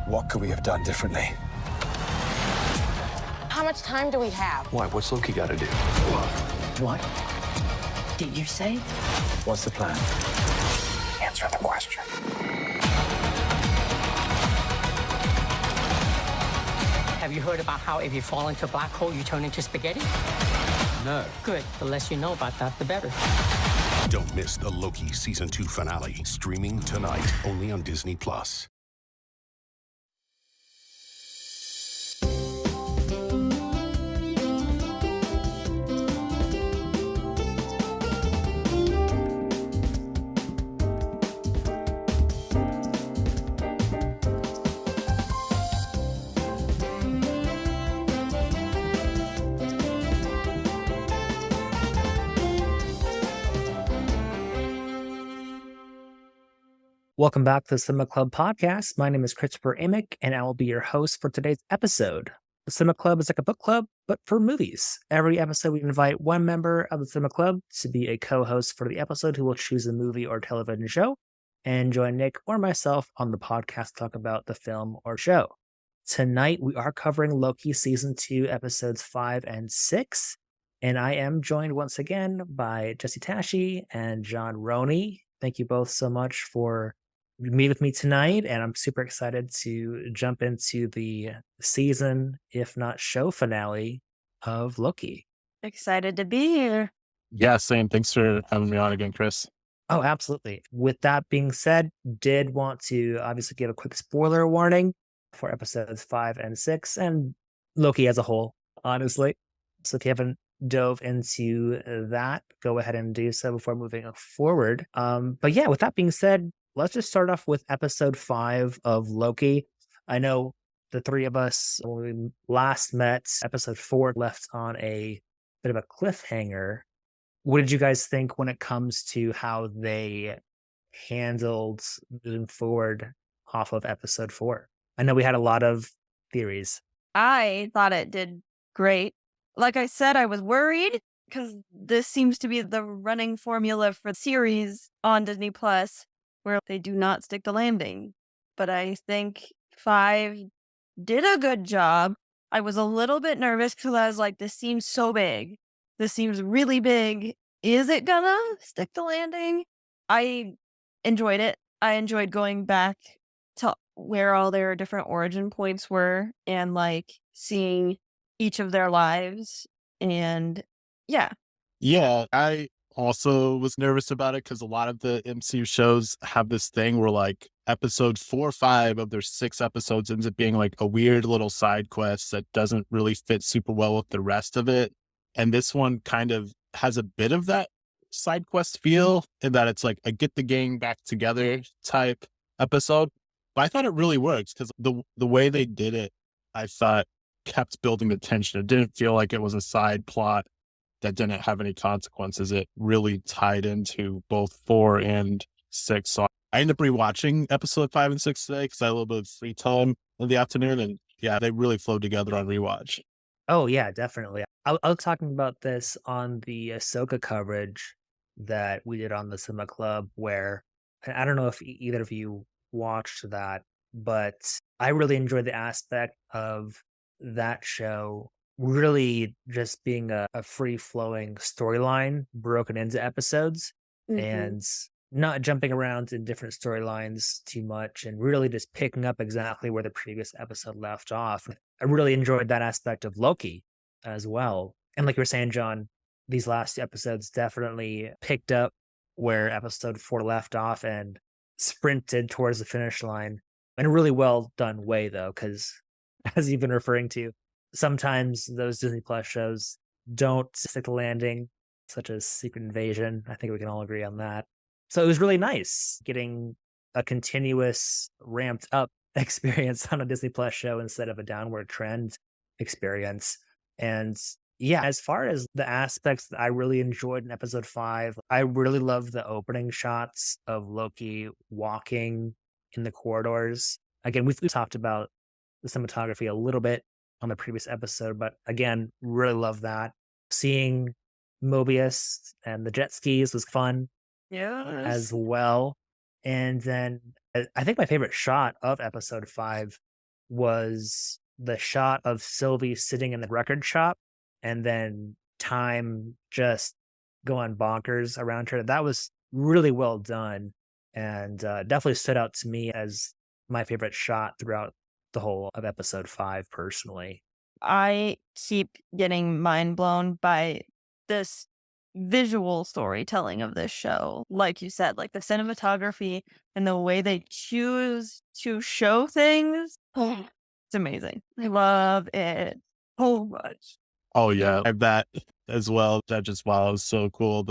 What could we have done differently? How much time do we have? Why? What's Loki got to do? What did you say? What's the plan? Answer the question. Have you heard about how if you fall into a black hole, you turn into spaghetti? No. Good. The less you know about that, the better. Don't miss the Loki Season 2 finale, streaming tonight, only on Disney+. Welcome back to the Cinema Club podcast. My name is Chris Amick, and I will be your host for today's episode. The Cinema Club is like a book club, but for movies. Every episode, we invite one member of the Cinema Club to be a co-host for the episode who will choose a movie or television show and join Nick or myself on the podcast to talk about the film or show. Tonight, we are covering Loki Season 2, Episodes 5 and 6, and I am joined once again by Jesse Tashi and John Roney. Thank you both so much for meet with me tonight, and I'm super excited to jump into the season, if not show finale of Loki. Excited to be here. Yeah, same. Thanks for having me on again, Chris. Oh, absolutely. With that being said, did want to obviously give a quick spoiler warning for episodes 5 and 6 and Loki as a whole, honestly. So if you haven't dove into that, go ahead and do so before moving forward. But yeah, with that being said, let's just start off with episode 5 of Loki. I know the three of us, when we last met, episode 4 left on a bit of a cliffhanger. What did you guys think when it comes to how they handled moving forward off of episode 4? I know we had a lot of theories. I thought it did great. Like I said, I was worried because this seems to be the running formula for the series on Disney Plus, where they do not stick the landing. But I think 5 did a good job. I was a little bit nervous because I was like, this seems so big. This seems really big. Is it gonna stick the landing? I enjoyed it. I enjoyed going back to where all their different origin points were and like seeing each of their lives. And yeah. Yeah, I also was nervous about it because a lot of the MCU shows have this thing where like episode 4 or 5 of their 6 episodes ends up being like a weird little side quest that doesn't really fit super well with the rest of it. And this one kind of has a bit of that side quest feel in that it's like a get the gang back together type episode. But I thought it really works because the way they did it, I thought kept building the tension. It didn't feel like it was a side plot that didn't have any consequences. It really tied into both 4 and 6. So I ended up rewatching episode 5 and 6 today because I had a little bit of free time in the afternoon. And yeah, they really flowed together on rewatch. Oh, yeah, definitely. I was talking about this on the Ahsoka coverage that we did on the Cinema Club, where I don't know if either of you watched that, but I really enjoyed the aspect of that show really just being a free-flowing storyline broken into episodes and not jumping around in different storylines too much and really just picking up exactly where the previous episode left off. I really enjoyed that aspect of Loki as well. And like you were saying, John, these last episodes definitely picked up where episode 4 left off and sprinted towards the finish line in a really well done way, though, because as you've been referring to, sometimes those Disney Plus shows don't stick the landing, such as Secret Invasion. I think we can all agree on that. So it was really nice getting a continuous ramped up experience on a Disney Plus show instead of a downward trend experience. And yeah, as far as the aspects that I really enjoyed in episode 5, I really loved the opening shots of Loki walking in the corridors. Again, we've talked about the cinematography a little bit on the previous episode, but again, really love that. Seeing Mobius and the jet skis was fun as well. And then I think my favorite shot of episode 5 was the shot of Sylvie sitting in the record shop and then time just going bonkers around her. That was really well done and definitely stood out to me as my favorite shot throughout the whole of episode 5 personally. I keep getting mind blown by this visual storytelling of this show. Like you said, like the cinematography and the way they choose to show things. It's amazing. I love it so much. Oh yeah, I have that as well. That just wow, it was so cool.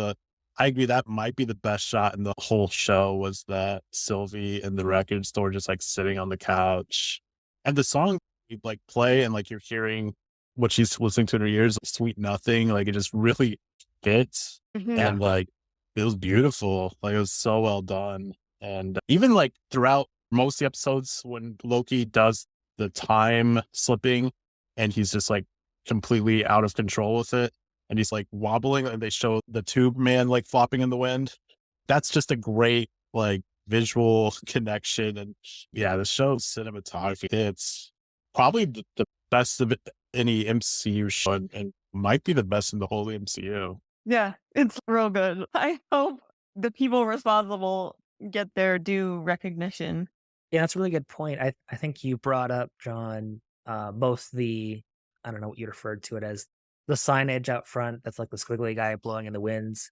I agree that might be the best shot in the whole show was that Sylvie in the record store just like sitting on the couch. And the song you like play and like you're hearing what she's listening to in her ears, Sweet Nothing, like it just really hits. Mhm. And like it was beautiful. Like it was so well done. And even like throughout most of the episodes when Loki does the time slipping and he's just like completely out of control with it and he's like wobbling and they show the tube man like flopping in the wind. That's just a great like visual connection. And yeah, the show's cinematography, it's probably the best of any MCU show and might be the best in the whole MCU. Yeah, it's real good. I hope the people responsible get their due recognition. Yeah, that's a really good point. I think you brought up, John, both the I don't know what you referred to it as the signage out front that's like the squiggly guy blowing in the winds.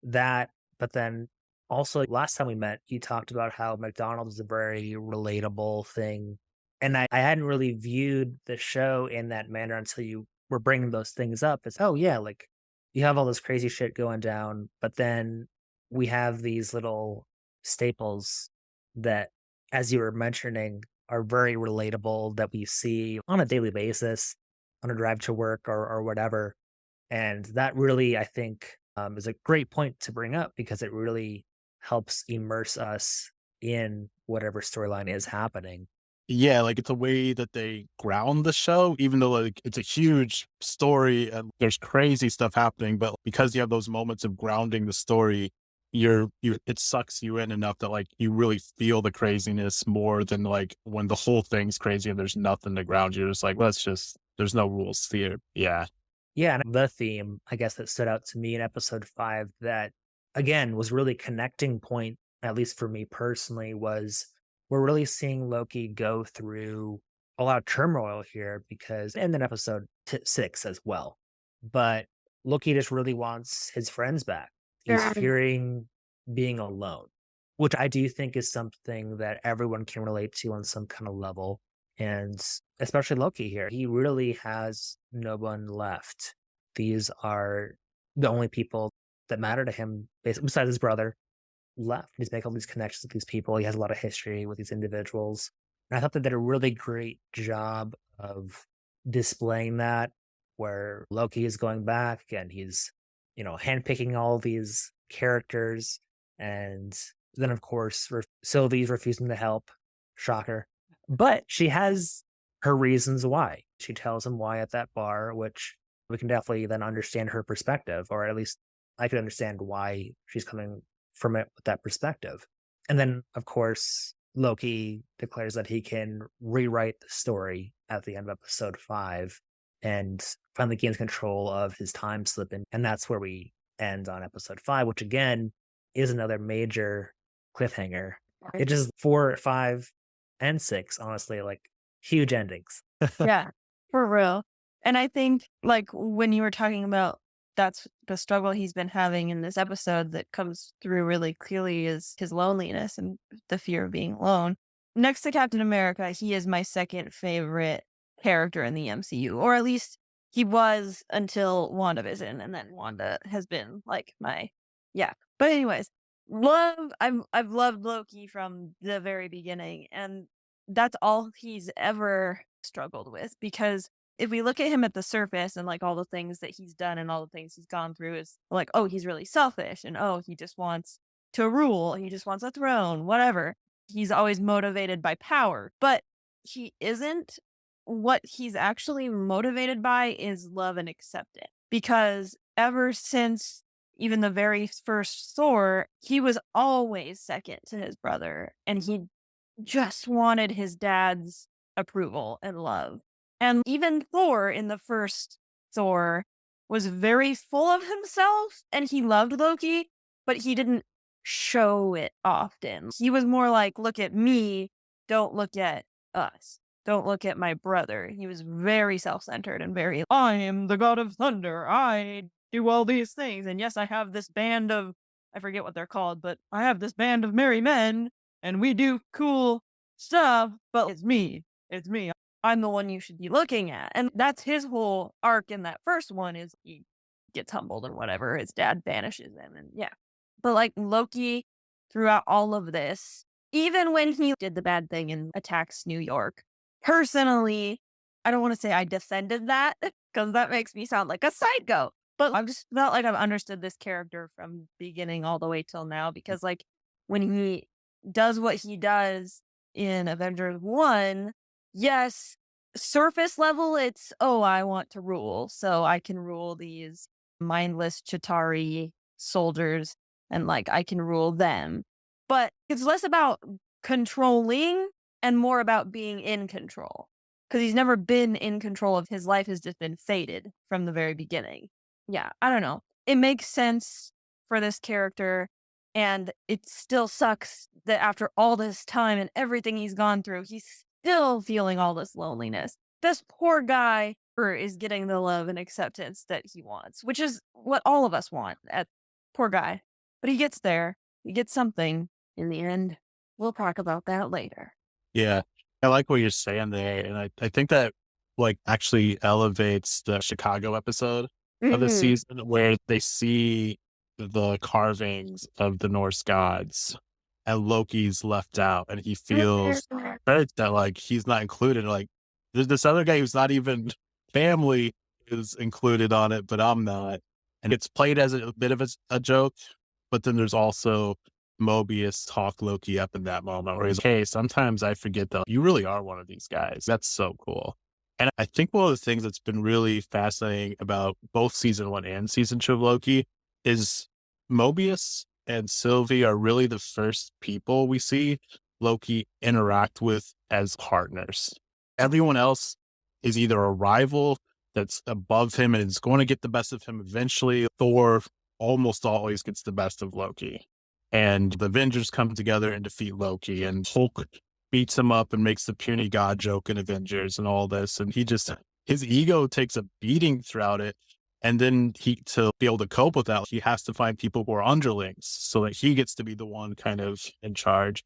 That, but then also last time we met, you talked about how McDonald's is a very relatable thing. And I hadn't really viewed the show in that manner until you were bringing those things up. It's, oh, yeah, like you have all this crazy shit going down, but then we have these little staples that, as you were mentioning, are very relatable that we see on a daily basis on a drive to work or whatever. And that really, I think, is a great point to bring up because it really helps immerse us in whatever storyline is happening. Yeah, like it's a way that they ground the show, even though like it's a huge story and there's crazy stuff happening, but because you have those moments of grounding the story, it sucks you in enough that like you really feel the craziness more than like when the whole thing's crazy and there's nothing to ground you. It's like, there's no rules here. Yeah. Yeah, and the theme, I guess, that stood out to me in episode 5 that, again, was really connecting point, at least for me personally, was we're really seeing Loki go through a lot of turmoil here because, and then episode 6 as well. But Loki just really wants his friends back. He's Sure. fearing being alone, which I do think is something that everyone can relate to on some kind of level. And especially Loki here, he really has no one left. These are the only people that matter to him, besides his brother, left. He's making all these connections with these people. He has a lot of history with these individuals. And I thought they did a really great job of displaying that, where Loki is going back and he's, handpicking all these characters. And then, of course, Sylvie's refusing to help. Shocker. But she has her reasons why. She tells him why at that bar, which we can definitely then understand her perspective, or at least I could understand why she's coming from it with that perspective. And then, of course, Loki declares that he can rewrite the story at the end of episode 5 and finally gains control of his time slipping. And that's where we end on episode 5, which again is another major cliffhanger. It just 4, 5, and 6, honestly, like huge endings. Yeah, for real. And I think like when you were talking about that's the struggle he's been having in this episode that comes through really clearly is his loneliness and the fear of being alone. Next to Captain America, he is my second favorite character in the MCU, or at least he was until WandaVision, and then Wanda has been like yeah. But anyways, I've loved Loki from the very beginning, and that's all he's ever struggled with because if we look at him at the surface and like all the things that he's done and all the things he's gone through is like, oh, he's really selfish and oh, he just wants to rule, he just wants a throne, whatever. He's always motivated by power, but he isn't. What he's actually motivated by is love and acceptance because ever since even the very first Thor, he was always second to his brother and he just wanted his dad's approval and love. And even Thor in the first Thor was very full of himself and he loved Loki, but he didn't show it often. He was more like, look at me, don't look at us. Don't look at my brother. He was very self-centered and very, I am the god of thunder. I do all these things. And yes, I have this band of, I forget what they're called, but I have this band of merry men and we do cool stuff, but it's me. It's me. I'm the one you should be looking at. And that's his whole arc in that first one is he gets humbled and whatever. His dad banishes him and yeah. But like Loki throughout all of this, even when he did the bad thing and attacks New York, personally, I don't want to say I defended that because that makes me sound like a psycho. But I've just felt like I've understood this character from beginning all the way till now because like when he does what he does in Avengers 1, yes, surface level, it's, oh, I want to rule. So I can rule these mindless Chitauri soldiers and like I can rule them. But it's less about controlling and more about being in control. Because he's never been in control of his life, has just been fated from the very beginning. Yeah, I don't know. It makes sense for this character. And it still sucks that after all this time and everything he's gone through, he's still feeling all this loneliness. This poor guy is getting the love and acceptance that he wants, which is what all of us want. Poor guy. But he gets there. He gets something in the end. We'll talk about that later. Yeah. I like what you're saying there. And I think that like actually elevates the Chicago episode of the season where they see the carvings of the Norse gods and Loki's left out and he feels hurt that like he's not included. Like there's this other guy who's not even family is included on it, but I'm not. And it's played as a bit of a joke, but then there's also Mobius talk Loki up in that moment where he's like, hey, sometimes I forget that you really are one of these guys. That's so cool. And I think one of the things that's been really fascinating about both season 1 and season 2 of Loki is Mobius and Sylvie are really the first people we see Loki interact with as partners. Everyone else is either a rival that's above him and is going to get the best of him eventually. Thor almost always gets the best of Loki. And the Avengers come together and defeat Loki, and Hulk beats him up and makes the puny god joke in Avengers and all this. And his ego takes a beating throughout it. And then to be able to cope with that, he has to find people who are underlings so that he gets to be the one kind of in charge.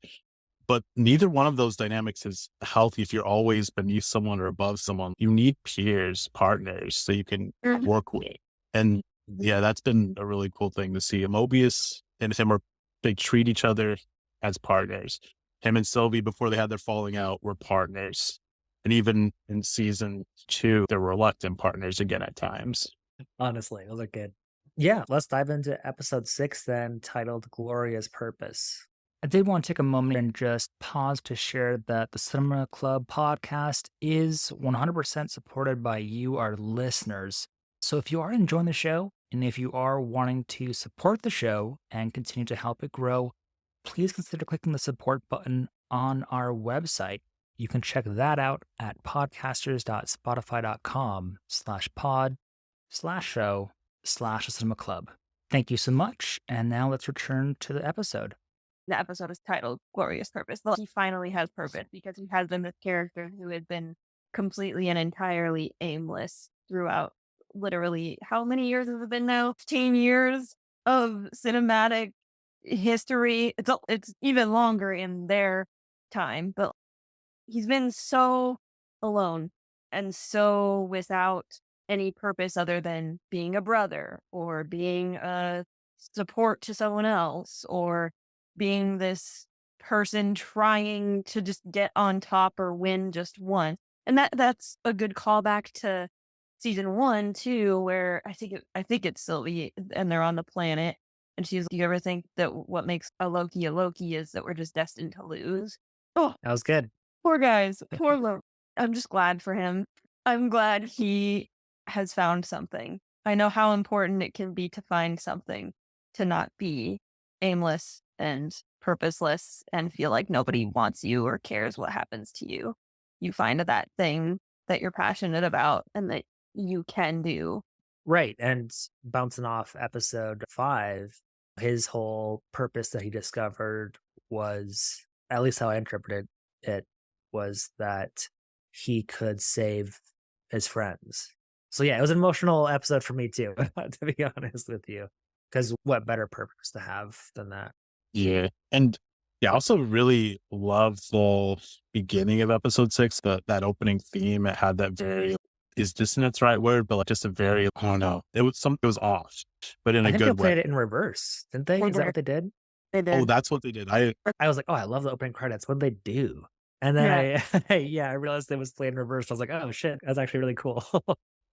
But neither one of those dynamics is healthy if you're always beneath someone or above someone. You need peers, partners, so you can work with. And yeah, that's been a really cool thing to see. Mobius and him they treat each other as partners. Him and Sylvie, before they had their falling out, were partners. And even in season 2, they were reluctant partners again at times. Honestly, those are good. Yeah, let's dive into episode 6 then, titled Glorious Purpose. I did want to take a moment and just pause to share that the Cinema Club podcast is 100% supported by you, our listeners. So if you are enjoying the show, and if you are wanting to support the show and continue to help it grow, please consider clicking the support button on our website. You can check that out at podcasters.spotify.com/pod/show/the Cinema Thank you so much. And now let's return to the episode. The episode is titled Glorious Purpose. Well, he finally has purpose because he has been this character who had been completely and entirely aimless throughout literally, how many years has it been now? 15 years of cinematic history. It's even longer in their time, but he's been so alone and so without any purpose other than being a brother or being a support to someone else or being this person trying to just get on top or win just one. And that's a good callback to season 1 too, where I think it's Sylvie and they're on the planet and she's, do you ever think that what makes a Loki is that we're just destined to lose? Oh, That was good. poor guys, poor Loki. I'm just glad for him. I'm glad he has found something. I know how important it can be to find something, to not be aimless and purposeless and feel like nobody wants you or cares what happens to you. you find that thing that you're passionate about and that you can do. Right. And bouncing off episode 5, his whole purpose that he discovered was, at least how I interpreted it, was that he could save his friends. So yeah, it was an emotional episode for me too, to be honest with you. Because what better purpose to have than that? Yeah. And yeah, I also really loved the beginning of episode 6, that opening theme. It had that very, is dissonance the right word? But like just a very, I don't know. It was off, but in I a think they good way. played it in reverse, didn't they? Is that what they did? They did. Oh, that's what they did. I was like, oh, I love the opening credits. What did they do? And then I realized it was played in reverse. I was like, oh shit, that's actually really cool.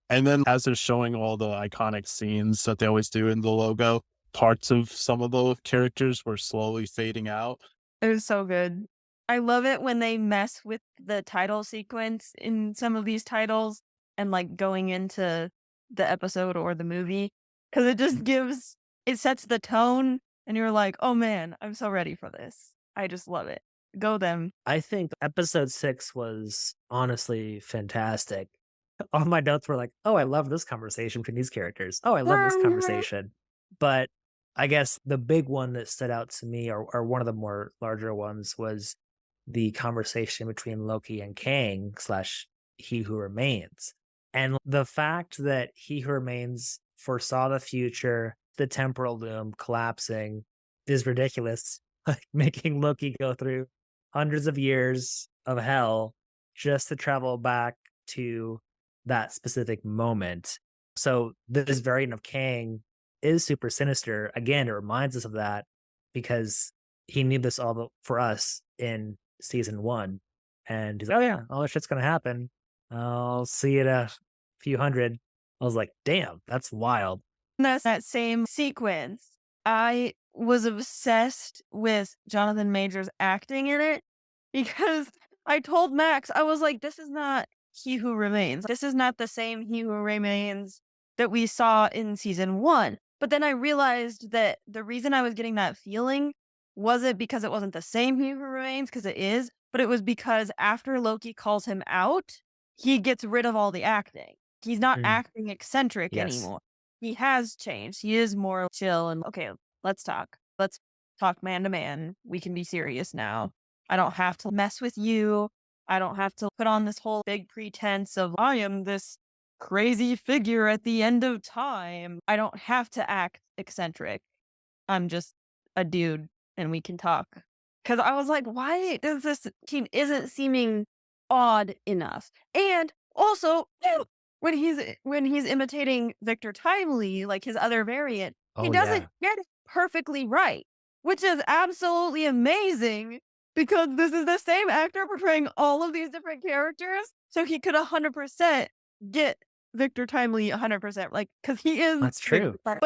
And then as they're showing all the iconic scenes that they always do in the logo, parts of some of the characters were slowly fading out. It was so good. I love it when they mess with the title sequence in some of these titles and like going into the episode or the movie, because it just it sets the tone and you're like, oh man, I'm so ready for this. I just love it. Go them. I think episode 6 was honestly fantastic. All my notes were like, oh, I love this conversation between these characters. Oh, I love this conversation. But I guess the big one that stood out to me, or one of the more larger ones, was the conversation between Loki and Kang / He Who Remains. And the fact that He Who Remains foresaw the future, the temporal loom collapsing, is ridiculous. Like making Loki go through hundreds of years of hell just to travel back to that specific moment. So this variant of Kang is super sinister. Again, it reminds us of that because he knew this all for us in season 1. And he's like, oh yeah, all this shit's going to happen. I'll see you in a few hundred. I was like, damn, that's wild. And that's that same sequence. I was obsessed with Jonathan Majors acting in it because I told Max, I was like, this is not He Who Remains. This is not the same He Who Remains that we saw in season 1. But then I realized that the reason I was getting that feeling wasn't because it wasn't the same He Who Remains, because it is, but it was because after Loki calls him out, he gets rid of all the acting. He's not acting eccentric anymore. He has changed. He is more chill and, okay, let's talk. Let's talk man to man. We can be serious now. I don't have to mess with you. I don't have to put on this whole big pretense of I am this crazy figure at the end of time. I don't have to act eccentric. I'm just a dude and we can talk. Because I was like, why does this team isn't seeming odd enough? And also, when he's imitating Victor Timely, like his other variant, he doesn't get it perfectly right, which is absolutely amazing because this is the same actor portraying all of these different characters. So he could 100% get Victor Timely 100%, like, because he is. That's true. But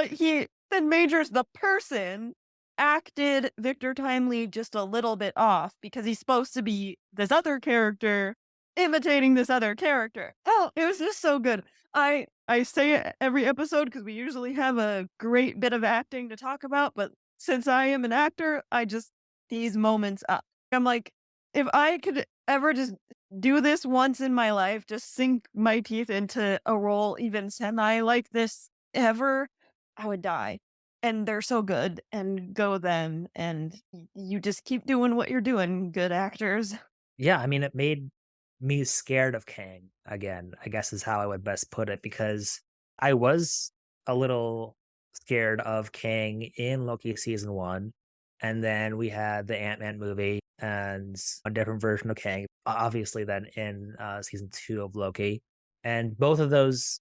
then Majors, the person, acted Victor Timely just a little bit off because he's supposed to be this other character imitating this other character. Oh, it was just so good. I say it every episode because we usually have a great bit of acting to talk about, but since I am an actor, these moments up. I'm like, if I could ever just do this once in my life, just sink my teeth into a role even semi like this ever, I would die. And they're so good, and go them, and you just keep doing what you're doing, good actors. Yeah, I mean, it made me scared of Kang again, I guess is how I would best put it, because I was a little scared of Kang in Loki season 1. And then we had the Ant-Man movie and a different version of Kang, obviously, then in season 2 of Loki. And both of those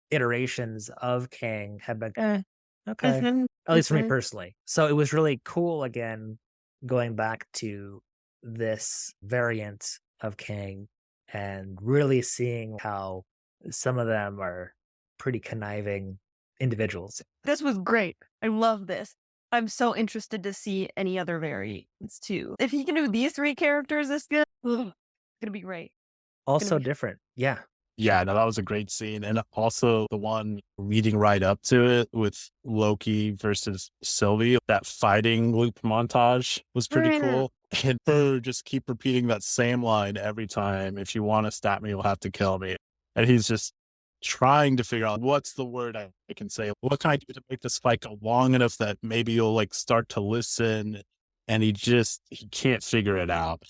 iterations of Kang have been okay, at least for me personally. So it was really cool again, going back to this variant of Kang and really seeing how some of them are pretty conniving individuals. This was great. I love this. I'm so interested to see any other variants too. If he can do these 3 characters this good, it's gonna be great. Also different. Yeah. Yeah, no, that was a great scene. And also the one leading right up to it with Loki versus Sylvie, that fighting loop montage was pretty cool. And her just keep repeating that same line every time. If you want to stab me, you'll have to kill me. And he's just trying to figure out what's the word I can say. What can I do to make this fight go long enough that maybe you'll like start to listen? And he can't figure it out.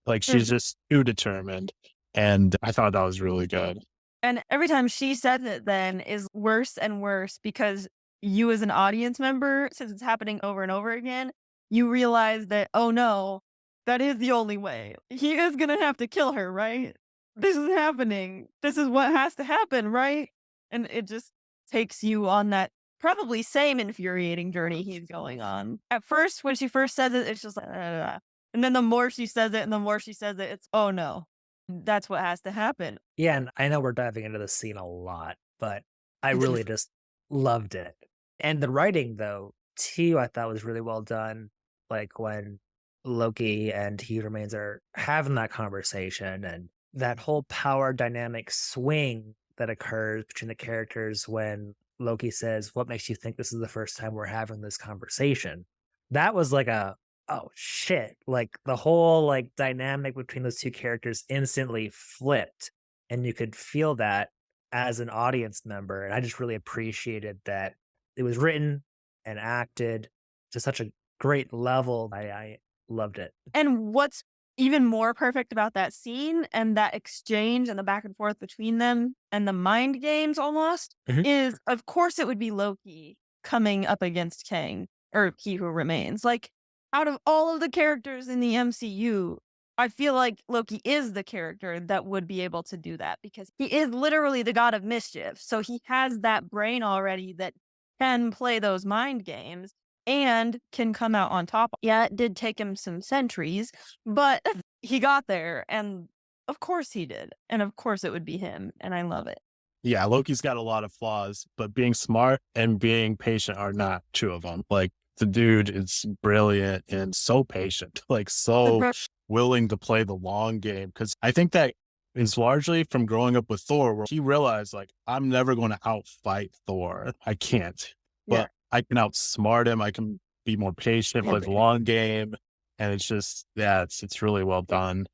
Like she's just too determined. And I thought that was really good. And every time she says it then is worse and worse because you as an audience member, since it's happening over and over again, you realize that, oh no, that is the only way. He is going to have to kill her, right? This is happening. This is what has to happen, right? And it just takes you on that probably same infuriating journey he's going on. At first, when she first says it, it's just like, and then the more she says it and the more she says it, it's, oh no, that's what has to happen. Yeah, and I know we're diving into the scene a lot, but I really just loved it. And the writing, though, too, I thought was really well done. Like when Loki and He Remains are having that conversation and that whole power dynamic swing that occurs between the characters when Loki says, "What makes you think this is the first time we're having this conversation?" That was like oh shit. Like the whole like dynamic between those two characters instantly flipped. And you could feel that as an audience member. And I just really appreciated that it was written and acted to such a great level. I loved it. And what's even more perfect about that scene and that exchange and the back and forth between them and the mind games almost is, of course, it would be Loki coming up against Kang or He Who Remains. Like, out of all of the characters in the MCU, I feel like Loki is the character that would be able to do that because he is literally the god of mischief. So he has that brain already that can play those mind games and can come out on top. Yeah, it did take him some centuries, but he got there. And of course he did. And of course it would be him. And I love it. Yeah, Loki's got a lot of flaws, but being smart and being patient are not two of them. Like, the dude is brilliant and so patient, like so willing to play the long game. Because I think that is largely from growing up with Thor, where he realized, like, I'm never going to outfight Thor. I can't, but I can outsmart him. I can be more patient, play the long game. And it's just, it's really well done.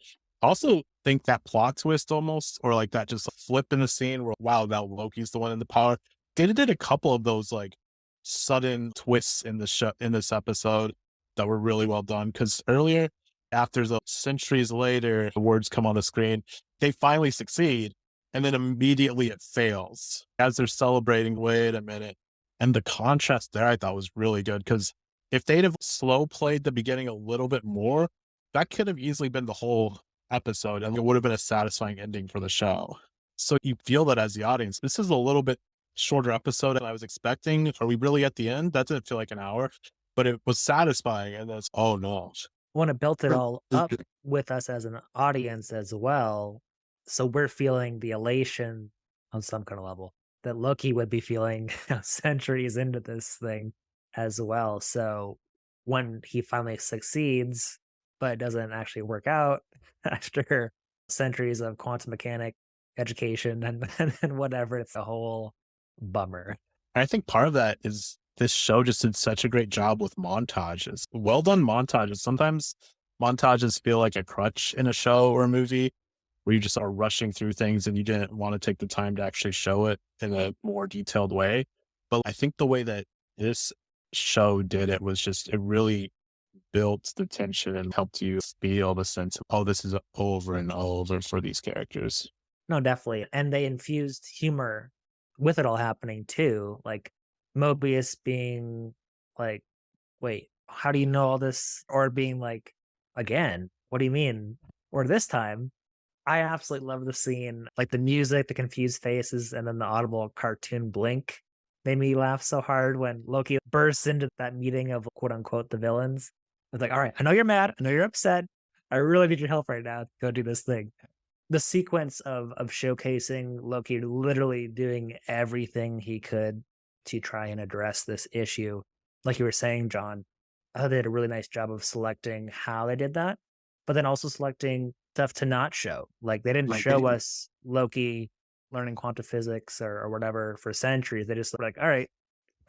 Also think that plot twist almost, or like that just flip in the scene where, wow, now Loki's the one in the power. They did a couple of those like sudden twists in the show in this episode that were really well done. Because earlier, after the centuries later, the words come on the screen, they finally succeed, and then immediately it fails as they're celebrating. Wait a minute, and the contrast there I thought was really good because if they'd have slow played the beginning a little bit more, that could have easily been the whole episode, and it would have been a satisfying ending for the show. So you feel that as the audience. This is a little bit shorter episode than I was expecting. Are we really at the end? That didn't feel like an hour, but it was satisfying. And that's, oh no. When it built it all up with us as an audience as well. So we're feeling the elation on some kind of level that Loki would be feeling centuries into this thing as well. So when he finally succeeds, but it doesn't actually work out after centuries of quantum mechanic education and whatever, it's a whole bummer. I think part of that is this show just did such a great job with montages. Well done montages. Sometimes montages feel like a crutch in a show or a movie where you just are rushing through things and you didn't want to take the time to actually show it in a more detailed way. But I think the way that this show did it was just, it really built the tension and helped you feel the sense of, oh, this is over and over for these characters. No, definitely. And they infused humor with it all happening too. Like Mobius being like, wait, how do you know all this? Or being like, again, what do you mean? Or this time. I absolutely love the scene. Like the music, the confused faces, and then the audible cartoon blink made me laugh so hard when Loki bursts into that meeting of quote unquote the villains. It's like, all right, I know you're mad. I know you're upset. I really need your help right now to go do this thing. The sequence of showcasing Loki literally doing everything he could to try and address this issue. Like you were saying, John, I thought they did a really nice job of selecting how they did that, but then also selecting stuff to not show. Like they didn't show us Loki learning quantum physics or whatever for centuries. They just like, all right,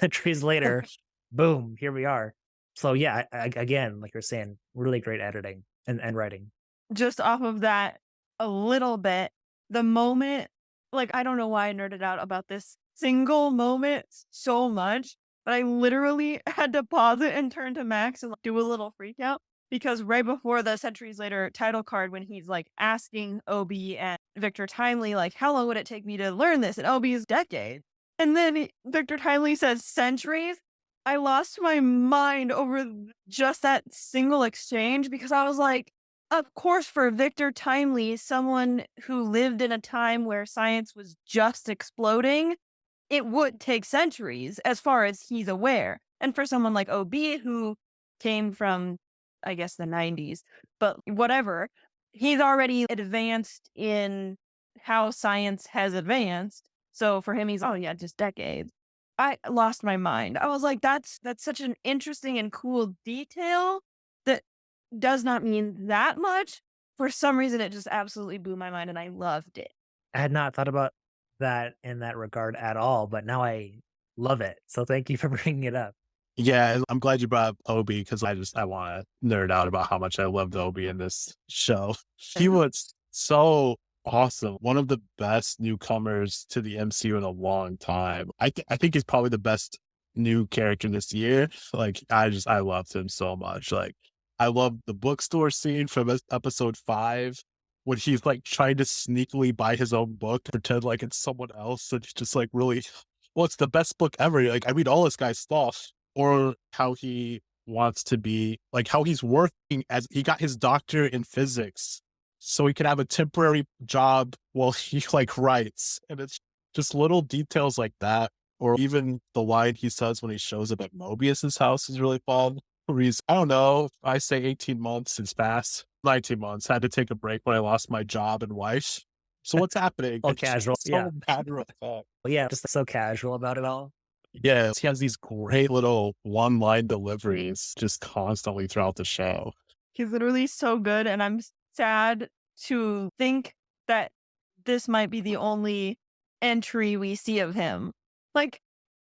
centuries later, boom, here we are. So yeah, again, like you're saying, really great editing. and writing. Just off of that a little bit, the moment, like, I don't know why I nerded out about this single moment so much, but I literally had to pause it and turn to Max and like, do a little freak out because right before the Centuries Later title card, when he's like asking Obi and Victor Timely, like, how long would it take me to learn this? And Obi's decades. And then Victor Timely says centuries. I lost my mind over just that single exchange because I was like, of course, for Victor Timely, someone who lived in a time where science was just exploding, it would take centuries as far as he's aware. And for someone like OB, who came from, I guess, the 90s, but whatever, he's already advanced in how science has advanced. So for him, he's, oh, yeah, just decades. I lost my mind. I was like, that's such an interesting and cool detail that does not mean that much. For some reason, it just absolutely blew my mind and I loved it. I had not thought about that in that regard at all, but now I love it. So thank you for bringing it up. Yeah, I'm glad you brought up Obi because I want to nerd out about how much I loved Obi in this show. He was so awesome. One of the best newcomers to the MCU in a long time. I think he's probably the best new character this year. Like I loved him so much. Like I love the bookstore scene from episode 5 when he's like trying to sneakily buy his own book, pretend like it's someone else, and he's just like really, well, it's the best book ever. Like I read all this guy's stuff, or how he wants to be, like how he's working as he got his doctor in physics, so he could have a temporary job while he like writes, and it's just little details like that. Or even the line he says when he shows up at Mobius's house is really fun. Where he's, I don't know, if I say 18 months, it's fast. 19 months. Had to take a break when I lost my job and wife. So what's happening? All It's casual. so Yeah. matter of fact. Well, yeah, just so casual about it all. Yeah, he has these great little one-line deliveries just constantly throughout the show. He's literally so good. And I'm sad to think that this might be the only entry we see of him. Like,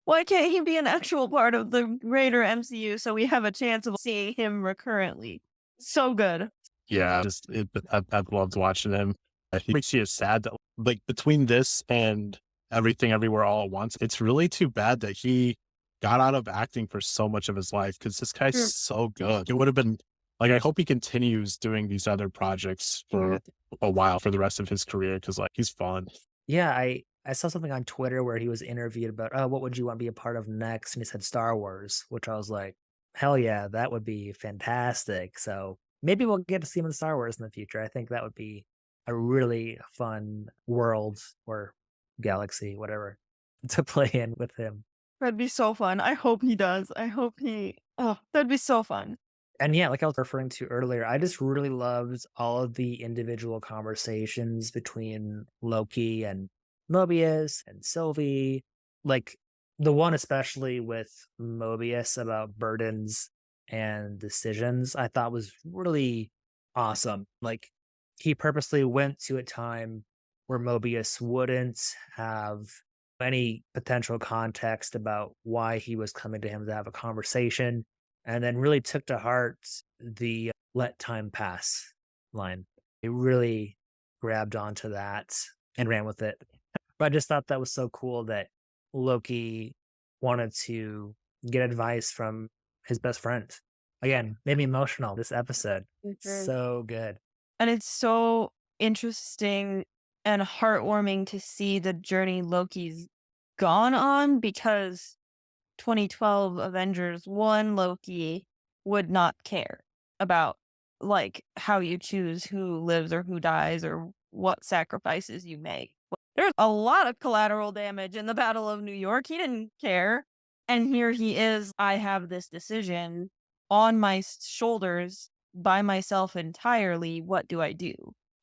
why can't he be an actual part of the greater MCU so we have a chance of seeing him recurrently? So good. Yeah, I've loved watching him. He makes you sad that, like, between this and Everything Everywhere All at Once, it's really too bad that he got out of acting for so much of his life because this guy's so good. It would have been, like, I hope he continues doing these other projects for a while for the rest of his career because, like, he's fun. Yeah, I saw something on Twitter where he was interviewed about, oh, what would you want to be a part of next? And he said Star Wars, which I was like, hell yeah, that would be fantastic. So maybe we'll get to see him in Star Wars in the future. I think that would be a really fun world or galaxy, whatever, to play in with him. That'd be so fun. I hope he does. Oh, that'd be so fun. And yeah, like I was referring to earlier, I just really loved all of the individual conversations between Loki and Mobius and Sylvie. Like the one especially with Mobius about burdens and decisions, I thought was really awesome. Like he purposely went to a time where Mobius wouldn't have any potential context about why he was coming to him to have a conversation, and then really took to heart the let time pass line. He really grabbed onto that and ran with it. But I just thought that was so cool that Loki wanted to get advice from his best friend. Again, made me emotional this episode. So good. And it's so interesting and heartwarming to see the journey Loki's gone on because 2012 Avengers 1 Loki would not care about like how you choose who lives or who dies or what sacrifices you make. There's a lot of collateral damage in the Battle of New York. He didn't care. And here he is. I have this decision on my shoulders by myself entirely. What do I do?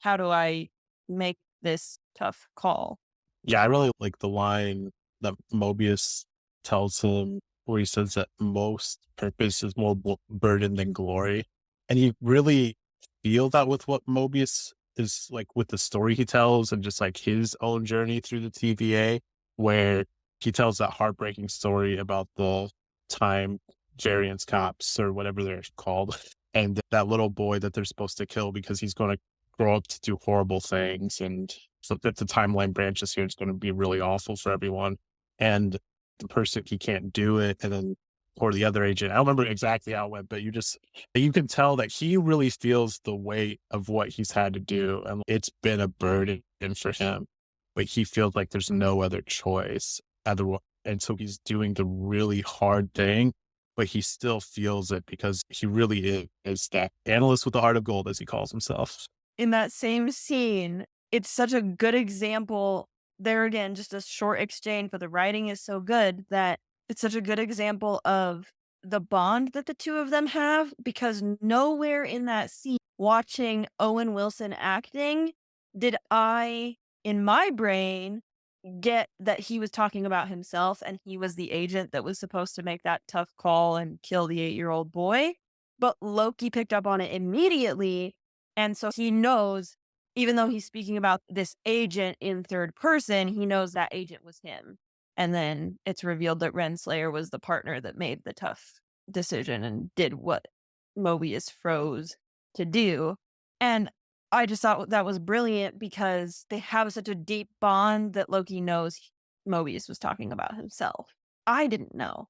How do I make this tough call? Yeah, I really like the line that Mobius tells him where he says that most purpose is more burden than glory. And you really feel that with what Mobius is like with the story he tells and just like his own journey through the TVA, where he tells that heartbreaking story about the time Variance cops or whatever they're called and that little boy that they're supposed to kill because he's going to grow up to do horrible things. And so if the timeline branches here, it's going to be really awful for everyone. And the person, he can't do it. And then, or the other agent, I don't remember exactly how it went, but you can tell that he really feels the weight of what he's had to do. And it's been a burden for him, but he feels like there's no other choice. And so he's doing the really hard thing, but he still feels it because he really is that analyst with the heart of gold, as he calls himself. In that same scene, it's such a good example. There again, just a short exchange, but the writing is so good that it's such a good example of the bond that the two of them have, because nowhere in that scene, watching Owen Wilson acting, did I, in my brain, get that he was talking about himself and he was the agent that was supposed to make that tough call and kill the 8-year-old boy. But Loki picked up on it immediately. And so he knows, even though he's speaking about this agent in third person, he knows that agent was him. And then it's revealed that Renslayer was the partner that made the tough decision and did what Mobius froze to do. And I just thought that was brilliant because they have such a deep bond that Loki knows Mobius was talking about himself. I didn't know.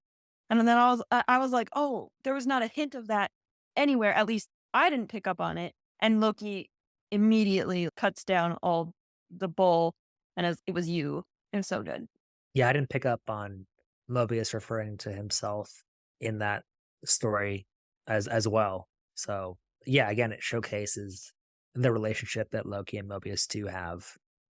And then I was like, oh, there was not a hint of that anywhere. At least I didn't pick up on it. And Loki immediately cuts down all the bull and it was you. It was so good. Yeah, I didn't pick up on Mobius referring to himself in that story as well. So yeah, again, it showcases the relationship that Loki and Mobius do have,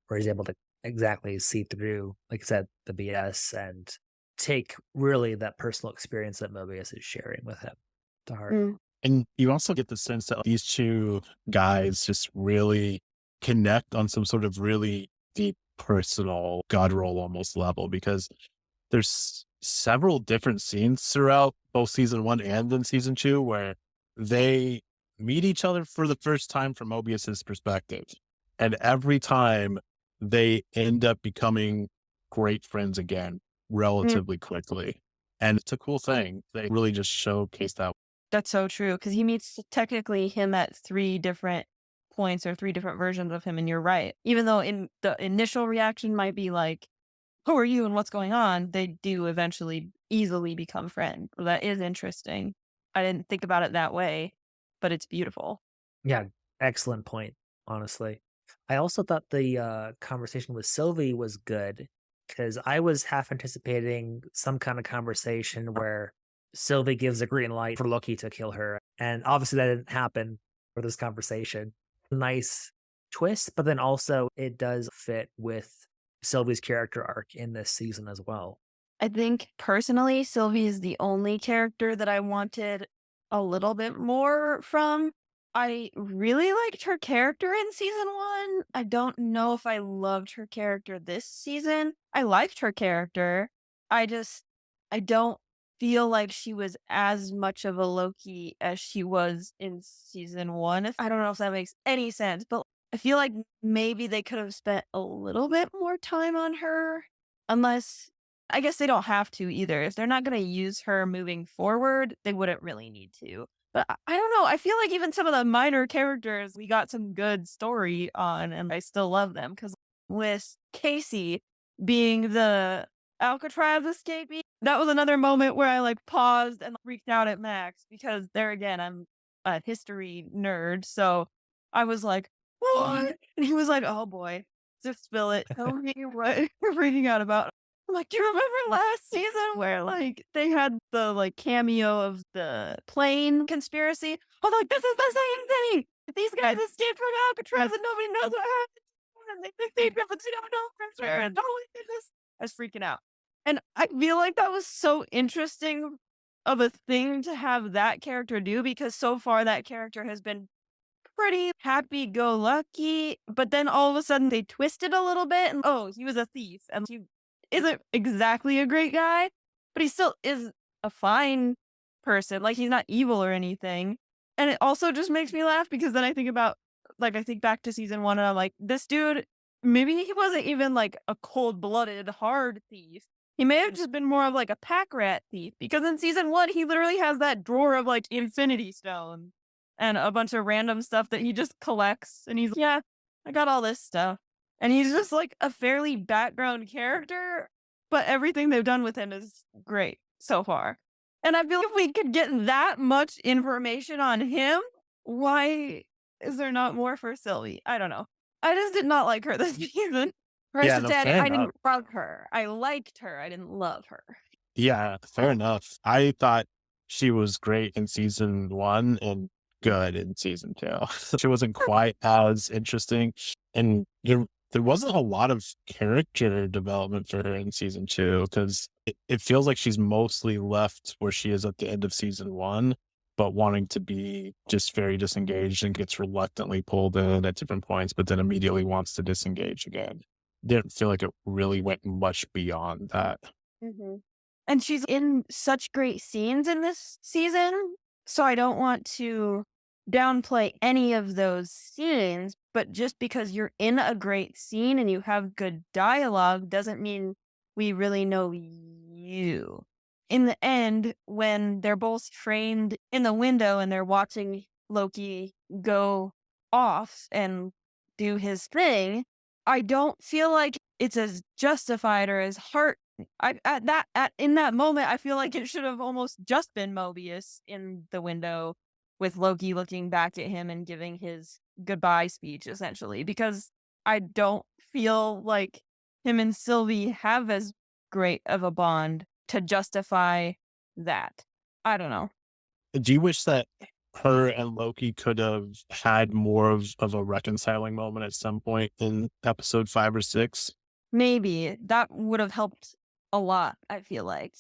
where he's able to exactly see through, like I said, the BS and take really that personal experience that Mobius is sharing with him to heart. And you also get the sense that these two guys just really connect on some sort of really deep personal guttural almost level, because there's several different scenes throughout both season 1 and then season 2 where they meet each other for the first time from Mobius's perspective. And every time they end up becoming great friends again relatively quickly. And it's a cool thing. They really just showcase that. That's so true, because he meets technically him at 3 different points or 3 different versions of him, and you're right. Even though in the initial reaction might be like, who are you and what's going on? They do eventually easily become friends. Well, that is interesting. I didn't think about it that way, but it's beautiful. Yeah, excellent point, honestly. I also thought the conversation with Sylvie was good, because I was half anticipating some kind of conversation where Sylvie gives a green light for Loki to kill her. And obviously that didn't happen for this conversation. Nice twist, but then also it does fit with Sylvie's character arc in this season as well. I think personally, Sylvie is the only character that I wanted a little bit more from. I really liked her character in season 1. I don't know if I loved her character this season. I liked her character. I don't feel like she was as much of a Loki as she was in season 1. I don't know if that makes any sense, but I feel like maybe they could have spent a little bit more time on her, unless, I guess they don't have to either. If they're not going to use her moving forward, they wouldn't really need to. But I don't know. I feel like even some of the minor characters, we got some good story on, and I still love them. Because with Casey being the Alcatraz escapee, that was another moment where I paused and freaked out at Max, because there again, I'm a history nerd. So I was like, what? And he was like, oh boy, just spill it. Tell me what you're freaking out about. I'm like, do you remember last season where they had the cameo of the plane conspiracy? I'm like, this is the same thing. These guys escaped from Alcatraz and nobody knows what happened. They escaped, but they don't know for sure. And oh my goodness, I was freaking out. And I feel like that was so interesting of a thing to have that character do, because so far that character has been pretty happy-go-lucky, but then all of a sudden they twisted a little bit, and oh, he was a thief, and he isn't exactly a great guy, but he still is a fine person. He's not evil or anything. And it also just makes me laugh, because then I think about, I think back to season 1, and I'm like, this dude, maybe he wasn't even a cold-blooded hard thief. He may have just been more of a pack rat thief, because in season 1 he literally has that drawer of Infinity Stones. and a bunch of random stuff that he just collects. And he's, yeah, I got all this stuff. And he's just like a fairly background character, but everything they've done with him is great so far. And I feel like if we could get that much information on him, why is there not more for Sylvie? I don't know. I just did not like her this season. Or I Yeah, should no, say, fair I enough. didn't love her. I liked her. I didn't love her. Yeah, fair enough. I thought she was great in season 1 and good in season 2. She wasn't quite as interesting, and there wasn't a lot of character development for her in season 2 because it feels like she's mostly left where she is at the end of season 1, but wanting to be just very disengaged and gets reluctantly pulled in at different points, but then immediately wants to disengage again. Didn't feel like it really went much beyond that. Mm-hmm. And she's in such great scenes in this season, so I don't want to downplay any of those scenes, but just because you're in a great scene and you have good dialogue doesn't mean we really know you. In the end, when they're both framed in the window and they're watching Loki go off and do his thing, I don't feel like it's as justified or as heart. In that moment, I feel like it should have almost just been Mobius in the window with Loki looking back at him and giving his goodbye speech, essentially, because I don't feel like him and Sylvie have as great of a bond to justify that. I don't know. Do you wish that her and Loki could have had more of a reconciling moment at some point in episode 5 or 6? Maybe that would have helped a lot, I feel like.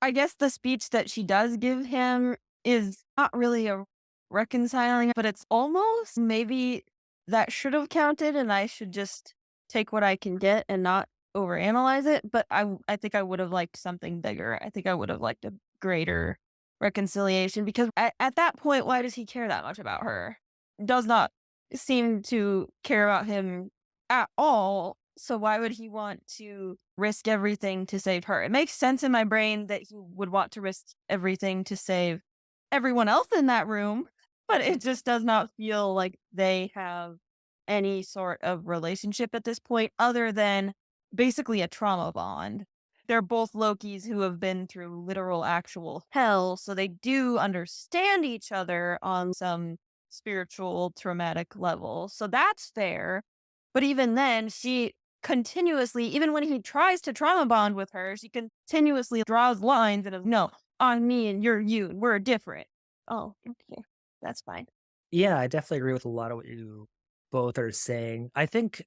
I guess the speech that she does give him is not really a reconciling, but it's almost maybe that should have counted and I should just take what I can get and not overanalyze it. But I think I would have liked something bigger. I think I would have liked a greater reconciliation because at that point, why does he care that much about her? Does not seem to care about him at all. So why would he want to risk everything to save her? It makes sense in my brain that he would want to risk everything to save everyone else in that room, but it just does not feel like they have any sort of relationship at this point other than basically a trauma bond. They're both Lokis who have been through literal actual hell, so they do understand each other on some spiritual traumatic level. So that's fair. But even then, she continuously, even when he tries to trauma bond with her, she continuously draws lines and is, no, on me and you're you, and we're different. Oh, okay. That's fine. Yeah, I definitely agree with a lot of what you both are saying. I think,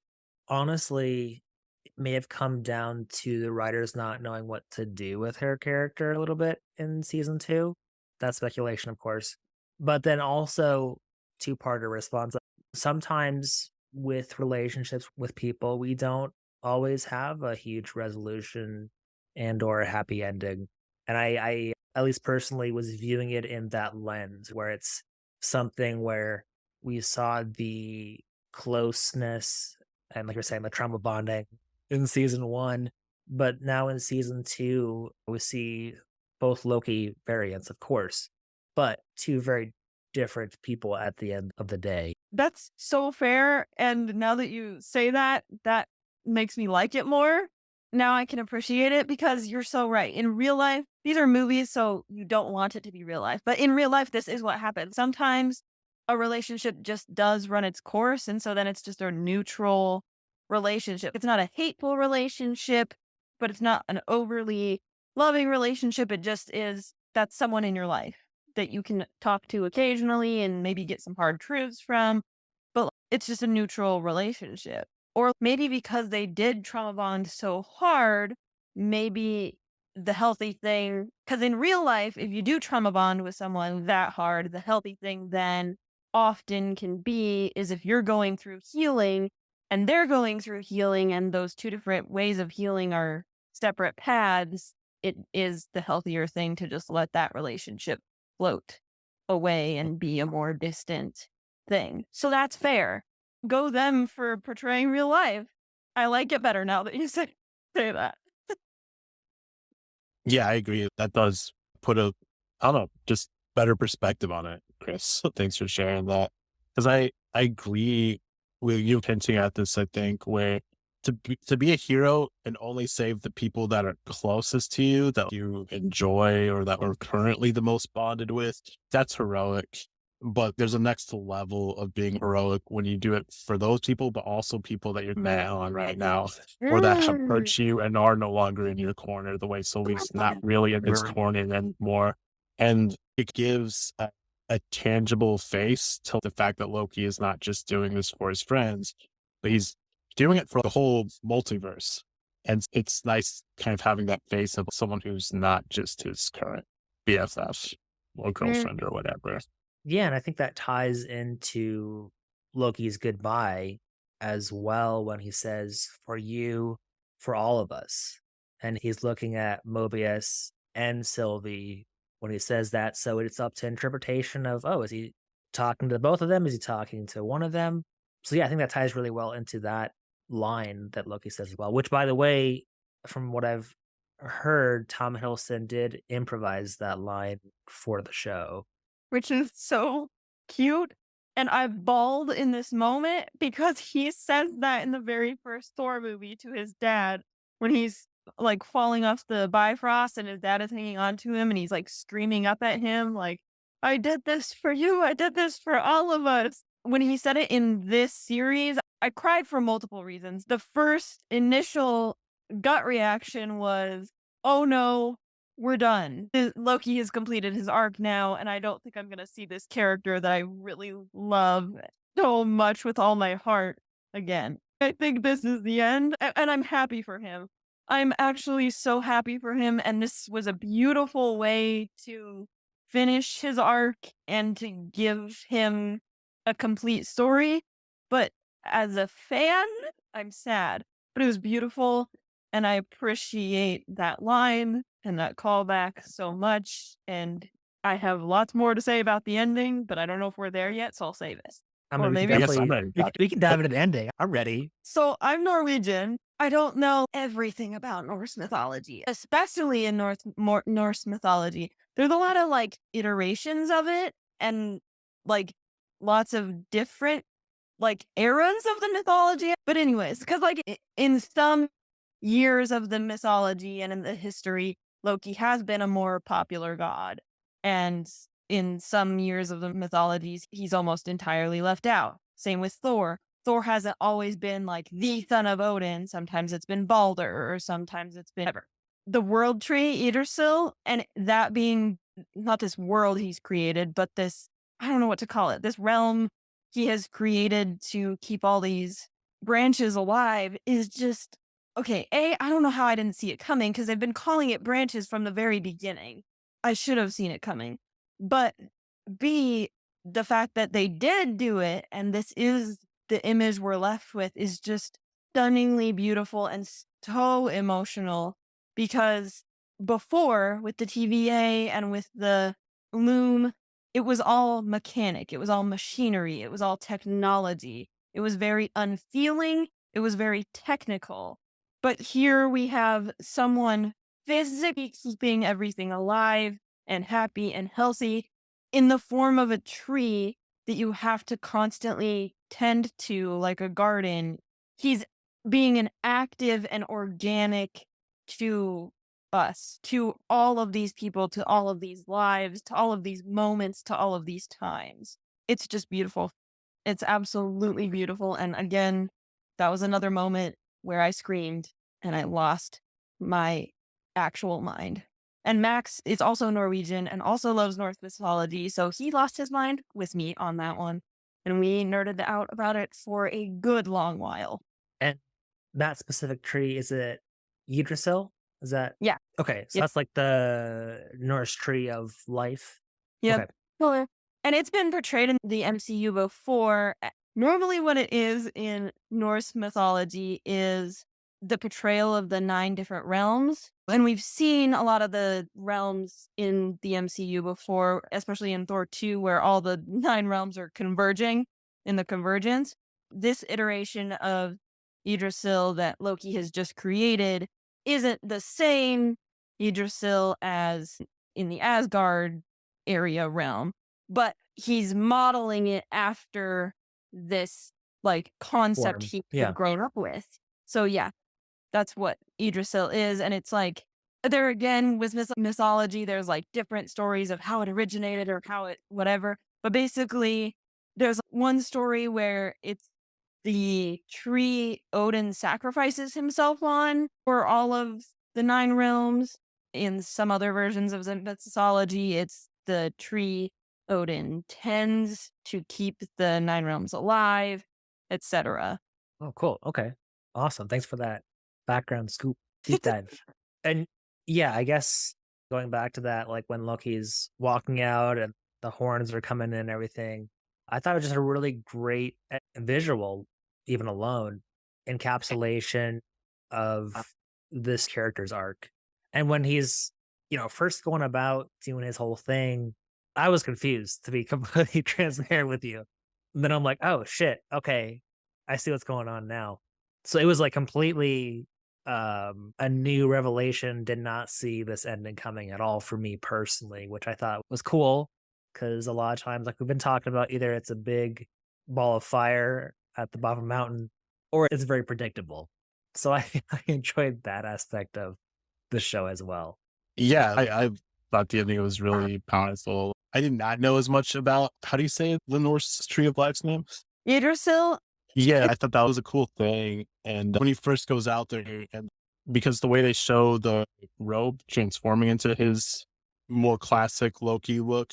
honestly, it may have come down to the writers not knowing what to do with her character a little bit in season 2. That's speculation, of course. But then also, two-parter response. Sometimes with relationships with people, we don't always have a huge resolution and or a happy ending. And I at least personally was viewing it in that lens where it's something where we saw the closeness and, like you're saying, the trauma bonding in season 1, but now in season 2 we see both Loki variants, of course, but two very different people at the end of the day. That's so fair. And now that you say that, that makes me like it more. Now I can appreciate it because you're so right. In real life, these are movies, so you don't want it to be real life. But in real life, this is what happens. Sometimes a relationship just does run its course. And so then it's just a neutral relationship. It's not a hateful relationship, but it's not an overly loving relationship. It just is, that's someone in your life that you can talk to occasionally and maybe get some hard truths from, but it's just a neutral relationship. Or maybe because they did trauma bond so hard, maybe the healthy thing, because in real life, if you do trauma bond with someone that hard, the healthy thing then often can be is if you're going through healing and they're going through healing and those two different ways of healing are separate paths, it is the healthier thing to just let that relationship float away and be a more distant thing. So that's fair. Go them for portraying real life. I like it better now that you say that. Yeah, I agree. That does put I don't know, just better perspective on it. Chris. So thanks for sharing that. Because I agree with you hinting at this, I think, where to be a hero and only save the people that are closest to you, that you enjoy or that are currently the most bonded with, that's heroic. But there's a next level of being heroic when you do it for those people, but also people that you're mad on right now, or that have hurt you and are no longer in your corner, the way Sylvie's not really in his corner anymore. And it gives a tangible face to the fact that Loki is not just doing this for his friends, but he's doing it for the whole multiverse. And it's nice kind of having that face of someone who's not just his current BFF or girlfriend or whatever. Yeah, and I think that ties into Loki's goodbye as well when he says, "For you, for all of us." And he's looking at Mobius and Sylvie when he says that. So it's up to interpretation of, oh, is he talking to both of them? Is he talking to one of them? So yeah, I think that ties really well into that line that Loki says as well, which, by the way, from what I've heard, Tom Hiddleston did improvise that line for the show. Which is so cute. And I bawled in this moment because he says that in the very first Thor movie to his dad when he's like falling off the Bifrost and his dad is hanging on to him and he's like screaming up at him like, I did this for you. I did this for all of us. When he said it in this series, I cried for multiple reasons. The first initial gut reaction was, oh no, we're done. Loki has completed his arc now, and I don't think I'm going to see this character that I really love so much with all my heart again. I think this is the end, and I'm happy for him. I'm actually so happy for him, and this was a beautiful way to finish his arc and to give him a complete story. But as a fan, I'm sad. But it was beautiful, and I appreciate that line and that callback so much. And I have lots more to say about the ending, but I don't know if we're there yet, so I'll save it. I mean, Or we can maybe- Yes, I'm definitely ready. we can dive into the ending. I'm ready. So I'm Norwegian. I don't know everything about Norse mythology, especially in Norse mythology. There's a lot of like iterations of it and like lots of different like eras of the mythology. But anyways, because like in some years of the mythology and in the history, Loki has been a more popular god. And in some years of the mythologies, he's almost entirely left out. Same with Thor. Thor hasn't always been like the son of Odin. Sometimes it's been Balder or sometimes it's been ever. The world tree, Yggdrasil, and that being not this world he's created, but this, I don't know what to call it, this realm he has created to keep all these branches alive is just, okay, I don't know how I didn't see it coming because they've been calling it branches from the very beginning. I should have seen it coming. But B, the fact that they did do it and this is the image we're left with is just stunningly beautiful and so emotional because before with the TVA and with the loom, it was all mechanic, it was all machinery, it was all technology. It was very unfeeling, it was very technical. But here we have someone physically keeping everything alive and happy and healthy in the form of a tree that you have to constantly tend to like a garden. He's being an active and organic to us, to all of these people, to all of these lives, to all of these moments, to all of these times. It's just beautiful. It's absolutely beautiful. And again, that was another moment where I screamed and I lost my actual mind. And Max is also Norwegian and also loves Norse mythology, so he lost his mind with me on that one. And we nerded out about it for a good long while. And that specific tree, is it Yggdrasil? Is that? Yeah. Okay, so Yep. that's like the Norse tree of life. Yep. Okay. Well, and it's been portrayed in the MCU before. Normally what it is in Norse mythology is the portrayal of the 9 different realms. And we've seen a lot of the realms in the MCU before, especially in Thor 2, where all the 9 realms are converging in the convergence. This iteration of Yggdrasil that Loki has just created isn't the same Yggdrasil as in the Asgard area realm, but he's modeling it after this like concept Form. he Yeah. had grown up with. So yeah, that's what Idrisil is. And it's like, there again, with mythology, there's like different stories of how it originated or how it, whatever. But basically, there's one story where it's the tree Odin sacrifices himself on for all of the 9 realms. In some other versions of the mythology, it's the tree Odin tends to keep the 9 realms alive, etc. Oh, cool. Okay. Awesome. Thanks for that background scoop, deep dive. And yeah, I guess going back to that, like when Loki's walking out and the horns are coming in and everything, I thought it was just a really great visual, even alone, encapsulation of this character's arc. And when he's, first going about doing his whole thing, I was confused, to be completely transparent with you. And then I'm like, oh shit, okay, I see what's going on now. So it was like completely a new revelation. Did not see this ending coming at all for me personally, which I thought was cool because a lot of times, like we've been talking about, either it's a big ball of fire at the bottom of the mountain or it's very predictable. So I, I enjoyed that aspect of the show as well. Yeah, I thought the ending was really powerful. I did not know as much about, how do you say the Norse Tree of Life's name? Idrisil. Yeah, I thought that was a cool thing. And when he first goes out there, and because the way they show the robe transforming into his more classic Loki look,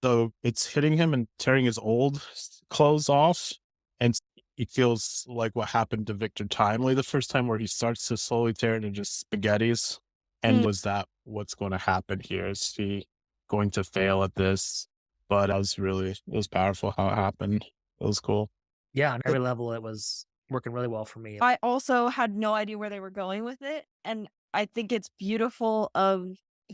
so it's hitting him and tearing his old clothes off. And it feels like what happened to Victor Timely the first time, where he starts to slowly tear into just spaghettis. And was that what's going to happen here? Is he going to fail at this? But it was powerful how it happened. It was cool. Yeah, on every level, it was working really well for me. I also had no idea where they were going with it. And I think it's beautiful of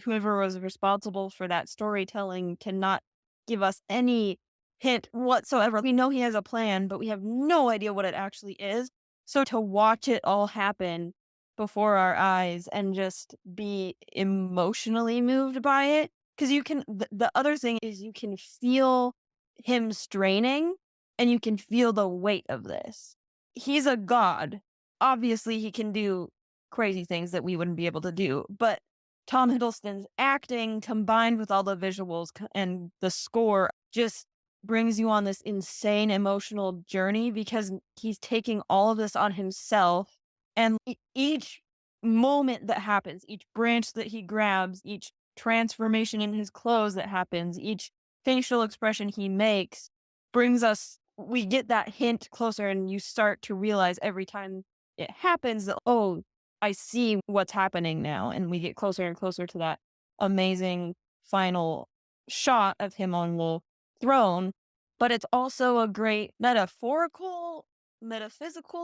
whoever was responsible for that storytelling to not give us any hint whatsoever. We know he has a plan, but we have no idea what it actually is. So to watch it all happen before our eyes and just be emotionally moved by it, because the other thing is you can feel him straining and you can feel the weight of this. He's a god. Obviously, he can do crazy things that we wouldn't be able to do. But Tom Hiddleston's acting combined with all the visuals and the score just brings you on this insane emotional journey because he's taking all of this on himself. And each moment that happens, each branch that he grabs, each transformation in his clothes that happens, each facial expression he makes brings us, we get that hint closer, and you start to realize every time it happens that, oh, I see what's happening now. And we get closer and closer to that amazing final shot of him on the throne. But it's also a great metaphysical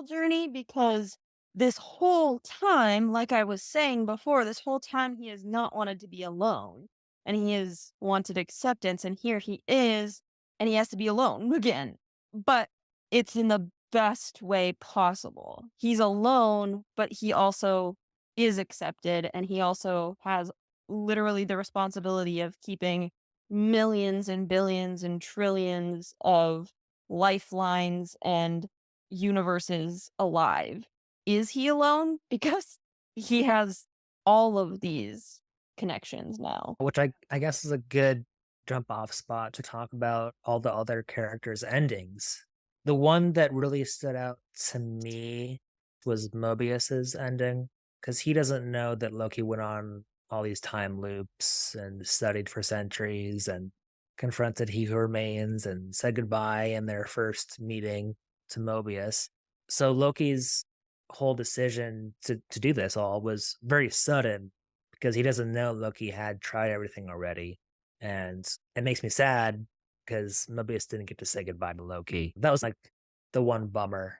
journey because this whole time, like I was saying before, this whole time he has not wanted to be alone and he has wanted acceptance. And here he is, and he has to be alone again. But it's in the best way possible. He's alone, but he also is accepted, and he also has literally the responsibility of keeping millions and billions and trillions of lifelines and universes alive. Is he alone? Because he has all of these connections now. Which I guess is a good jump off spot to talk about all the other characters' endings. The one that really stood out to me was Mobius's ending, because he doesn't know that Loki went on all these time loops and studied for centuries and confronted He Who Remains and said goodbye in their first meeting to Mobius. So Loki's whole decision to do this all was very sudden because he doesn't know Loki had tried everything already. And it makes me sad because Mobius didn't get to say goodbye to Loki. That was like the one bummer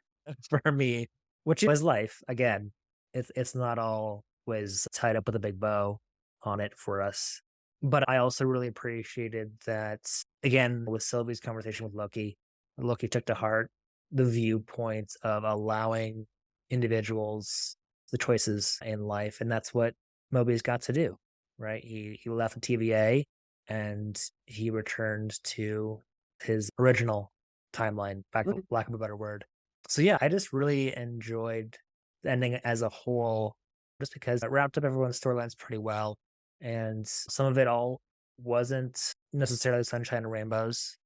for me, which was life. Again, it's not always tied up with a big bow on it for us. But I also really appreciated that, again, with Sylvie's conversation with Loki, Loki took to heart the viewpoint of allowing individuals the choices in life. And that's what Mobius got to do, right? He left the TVA and he returned to his original timeline, back for lack of a better word. So yeah, I just really enjoyed the ending as a whole, just because it wrapped up everyone's storylines pretty well. And some of it all wasn't necessarily sunshine and rainbows,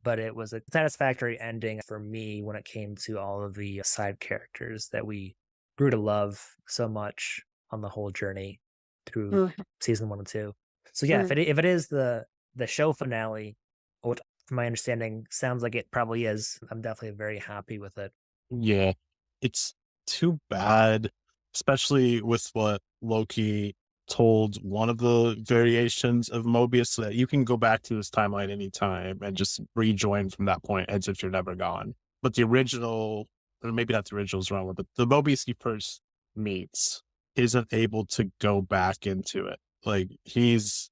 but it was a satisfactory ending for me when it came to all of the side characters that we grew to love so much on the whole journey through season 1 and 2. So yeah, if it is the show finale, what from my understanding sounds like it probably is, I'm definitely very happy with it. Yeah, it's too bad, especially with what Loki told one of the variations of Mobius, that you can go back to this timeline anytime and just rejoin from that point as if you're never gone. But the original, or maybe not the original is wrong, but the Mobius he first meets isn't able to go back into it. Like he's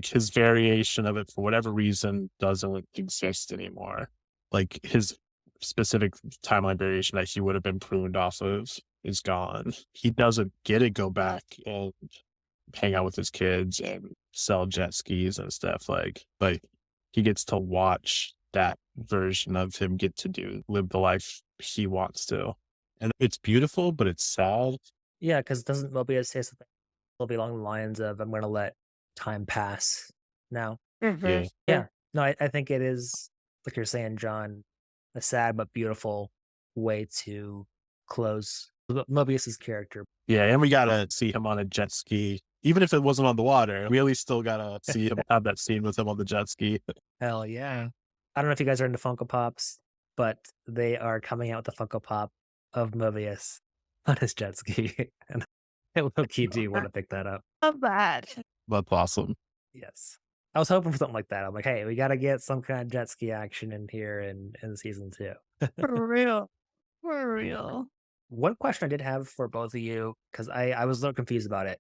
his variation of it for whatever reason doesn't exist anymore. Like his specific timeline variation that he would have been pruned off of is gone. He doesn't get to go back and hang out with his kids and sell jet skis and stuff. Like he gets to watch that version of him get to live the life he wants to. And it's beautiful, but it's sad. Yeah, because doesn't Mobius say something along the lines of, I'm going to let time pass now? Yeah. Yeah. No, I think it is, like you're saying, John, a sad but beautiful way to close Mobius's character. Yeah, and we gotta see him on a jet ski. Even if it wasn't on the water, we at least still gotta see him have that scene with him on the jet ski. Hell yeah. I don't know if you guys are into Funko Pops, but they are coming out with the Funko Pop of Mobius on his jet ski. And I low-key do want to pick that up. Not bad. That's awesome. Yes. I was hoping for something like that. I'm like, hey, we got to get some kind of jet ski action in here in season 2. For real. For real. One question I did have for both of you, because I was a little confused about it.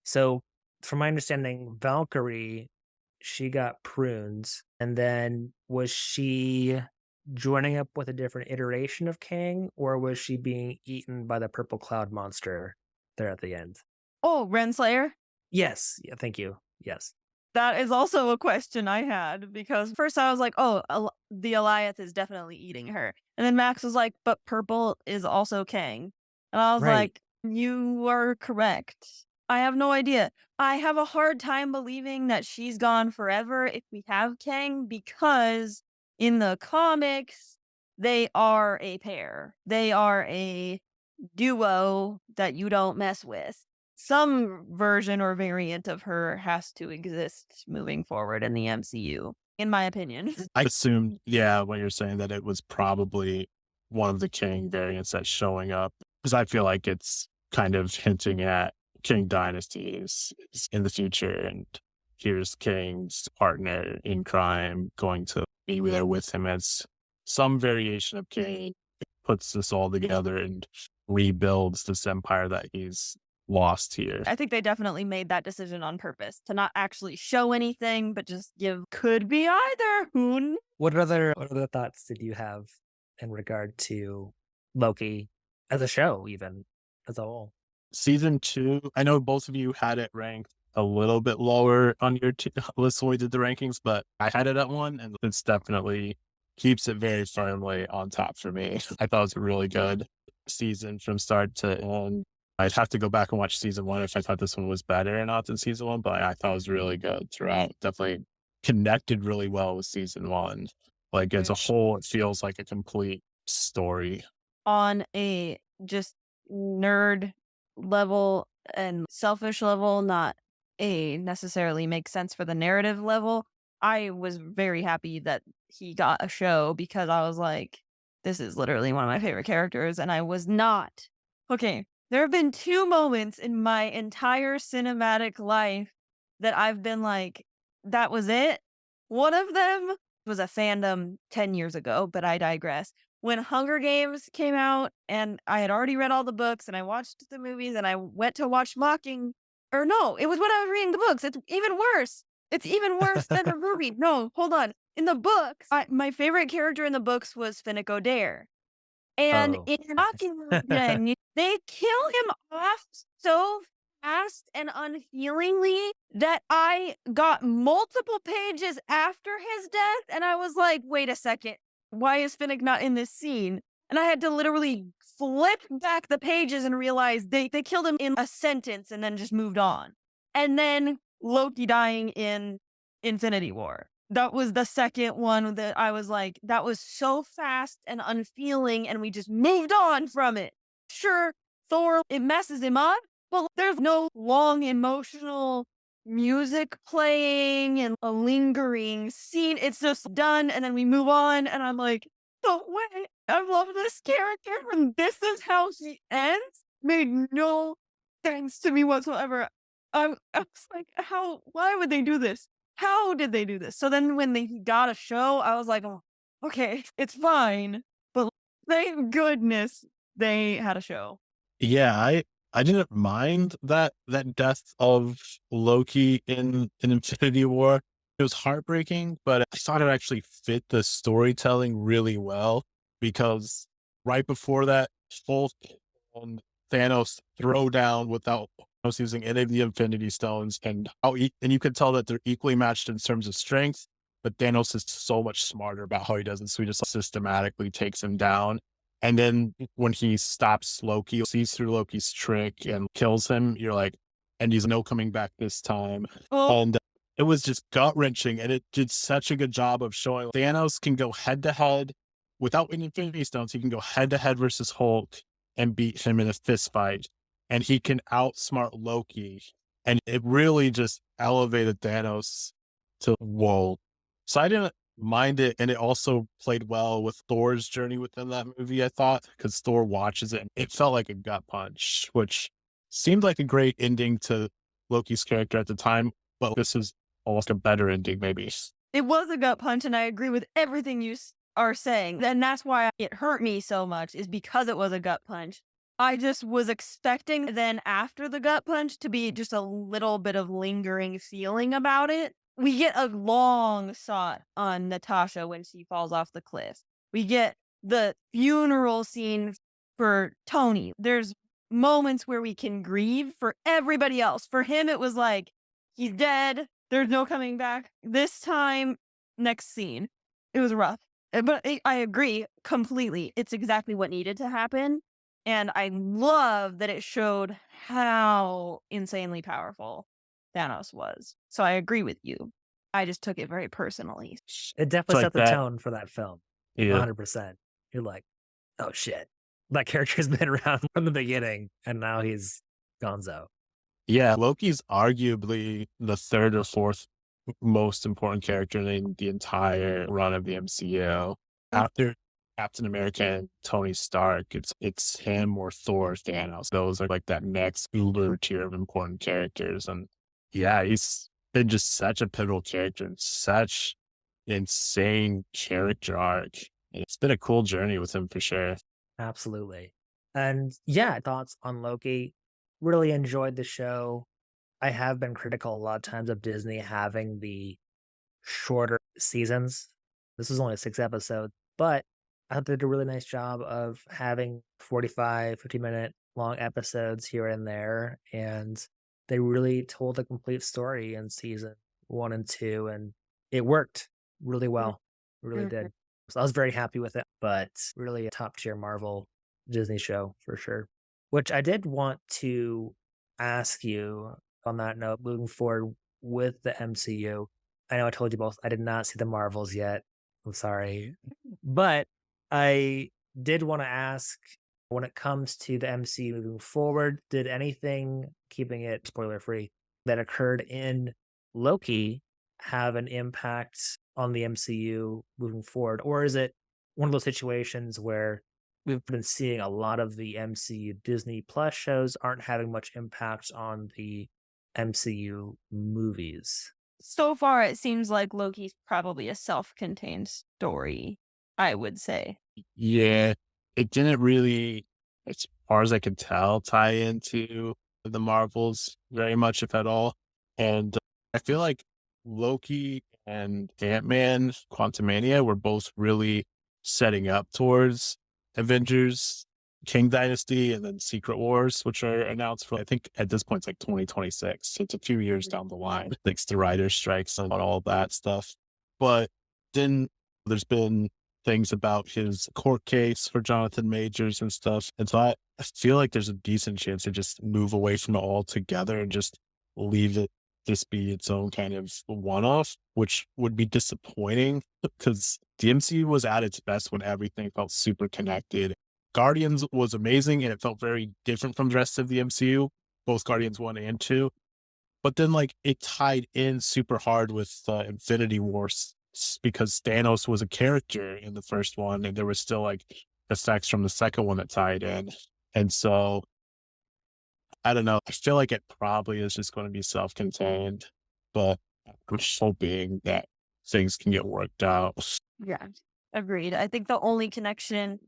So, from my understanding, Valkyrie, she got prunes, and then was she joining up with a different iteration of Kang, or was she being eaten by the purple cloud monster there at the end? Oh, Renslayer? Yes. Yeah, thank you. Yes. That is also a question I had, because first I was like, oh, the Alioth is definitely eating her. And then Max was like, but purple is also Kang. And I was like, you are correct. I have no idea. I have a hard time believing that she's gone forever if we have Kang, because in the comics, they are a pair. They are a duo that you don't mess with. Some version or variant of her has to exist moving forward in the MCU, in my opinion. I assumed, when you're saying that it was probably one of the King variants that's showing up, because I feel like it's kind of hinting at King Dynasties in the future, and here's King's partner in crime going to be there with him as some variation of King, puts this all together and rebuilds this empire that he's lost here. I think they definitely made that decision on purpose to not actually show anything, but just give could be either. What other thoughts did you have in regard to Loki as a show, even as a whole? Season 2, I know both of you had it ranked a little bit lower on your list when we did the rankings, but I had it at 1, and it's definitely keeps it very firmly on top for me. I thought it was a really good season from start to end. I'd have to go back and watch season 1 if I thought this one was better or not than season 1, but I thought it was really good throughout. Definitely connected really well with season 1. Like as a whole, it feels like a complete story. On a just nerd level and selfish level, not a necessarily makes sense for the narrative level, I was very happy that he got a show, because I was like, this is literally one of my favorite characters, and I was not. Okay. There have been 2 moments in my entire cinematic life that I've been like, that was it. One of them was a fandom 10 years ago, but I digress. When Hunger Games came out and I had already read all the books and I watched the movies and I went to watch it was when I was reading the books. It's even worse. It's even worse than the movie. No, hold on. In the books, my favorite character in the books was Finnick Odair. And in Mockingjay, they kill him off so fast and unfeelingly that I got multiple pages after his death, and I was like, wait a second, why is Finnick not in this scene? And I had to literally flip back the pages and realize they killed him in a sentence and then just moved on. And then Loki dying in Infinity War. That was the second one that I was like, that was so fast and unfeeling, and we just moved on from it. Sure, Thor, it messes him up, but there's no long emotional music playing and a lingering scene. It's just done, and then we move on, and I'm like, no way, I love this character, and this is how she ends? Made no sense to me whatsoever. I was like, why would they do this? How did they do this? So then when they got a show, I was like, oh, okay, it's fine. But thank goodness they had a show. Yeah, I didn't mind that death of Loki in Infinity War. It was heartbreaking, but I thought it actually fit the storytelling really well, because right before that, Hulk and Thanos throw down without Thanos using any of the Infinity Stones, and you could tell that they're equally matched in terms of strength, but Thanos is so much smarter about how he does it, so he just systematically takes him down. And then when he stops Loki, sees through Loki's trick and kills him, you're like, and he's no coming back this time. Oh. And it was just gut-wrenching, and it did such a good job of showing Thanos can go head-to-head without any Infinity Stones. He can go head-to-head versus Hulk and beat him in a fist fight, and he can outsmart Loki. And it really just elevated Thanos to whoa. So I didn't mind it, and it also played well with Thor's journey within that movie, I thought, because Thor watches it and it felt like a gut punch, which seemed like a great ending to Loki's character at the time, but this is almost a better ending, maybe. It was a gut punch, and I agree with everything you are saying. And that's why it hurt me so much, is because it was a gut punch. I just was expecting then after the gut punch to be just a little bit of lingering feeling about it. We get a long shot on Natasha when she falls off the cliff. We get the funeral scene for Tony. There's moments where we can grieve for everybody else. For him, it was like, he's dead. There's no coming back. This time, next scene, it was rough. But I agree completely. It's exactly what needed to happen. And I love that it showed how insanely powerful Thanos was. So I agree with you. I just took it very personally. It definitely like set the that. tone for that film. Yeah. 100%. You're like, oh shit. That character's been around from the beginning, and now he's gonzo. Yeah, Loki's arguably the third or fourth most important character in the entire run of the MCU. After Captain America and Tony Stark, it's him or Thor, Thanos. Those are like that next uber tier of important characters. And yeah, he's been just such a pivotal character and such insane character arc. It's been a cool journey with him for sure. Absolutely. And yeah, thoughts on Loki. Really enjoyed the show. I have been critical a lot of times of Disney having the shorter seasons. This was only 6 episodes, but I thought they did a really nice job of having 45, 50-minute long episodes here and there. And they really told a complete story in season 1 and 2. And it worked really well. Really did. So I was very happy with it, but really a top tier Marvel Disney show for sure. Which I did want to ask you on that note, moving forward with the MCU. I know I told you both I did not see the Marvels yet. I'm sorry. But I did want to ask, when it comes to the MCU moving forward, did anything, keeping it spoiler free, that occurred in Loki have an impact on the MCU moving forward? Or is it one of those situations where we've been seeing a lot of the MCU Disney Plus shows aren't having much impact on the MCU movies? So far, it seems like Loki's probably a self-contained story, I would say. Yeah, it didn't really, as far as I could tell, tie into the Marvels very much, if at all. And I feel like Loki and Ant-Man Quantumania were both really setting up towards Avengers King Dynasty and then Secret Wars, which are announced for, I think at this point, it's like 2026. So it's a few years down the line, thanks to writer strikes and all of that stuff. But then there's been things about his court case for Jonathan Majors and stuff. And so I feel like there's a decent chance to just move away from it altogether and just leave it just be its own kind of one-off, which would be disappointing because the MCU was at its best when everything felt super connected. Guardians was amazing and it felt very different from the rest of the MCU, both Guardians 1 and 2. But then like it tied in super hard with Infinity Wars because Thanos was a character in the first one and there was still like effects from the second one that tied in. And so I don't know. I feel like it probably is just going to be self-contained, but I'm hoping that things can get worked out. Yeah, agreed. I think the only connection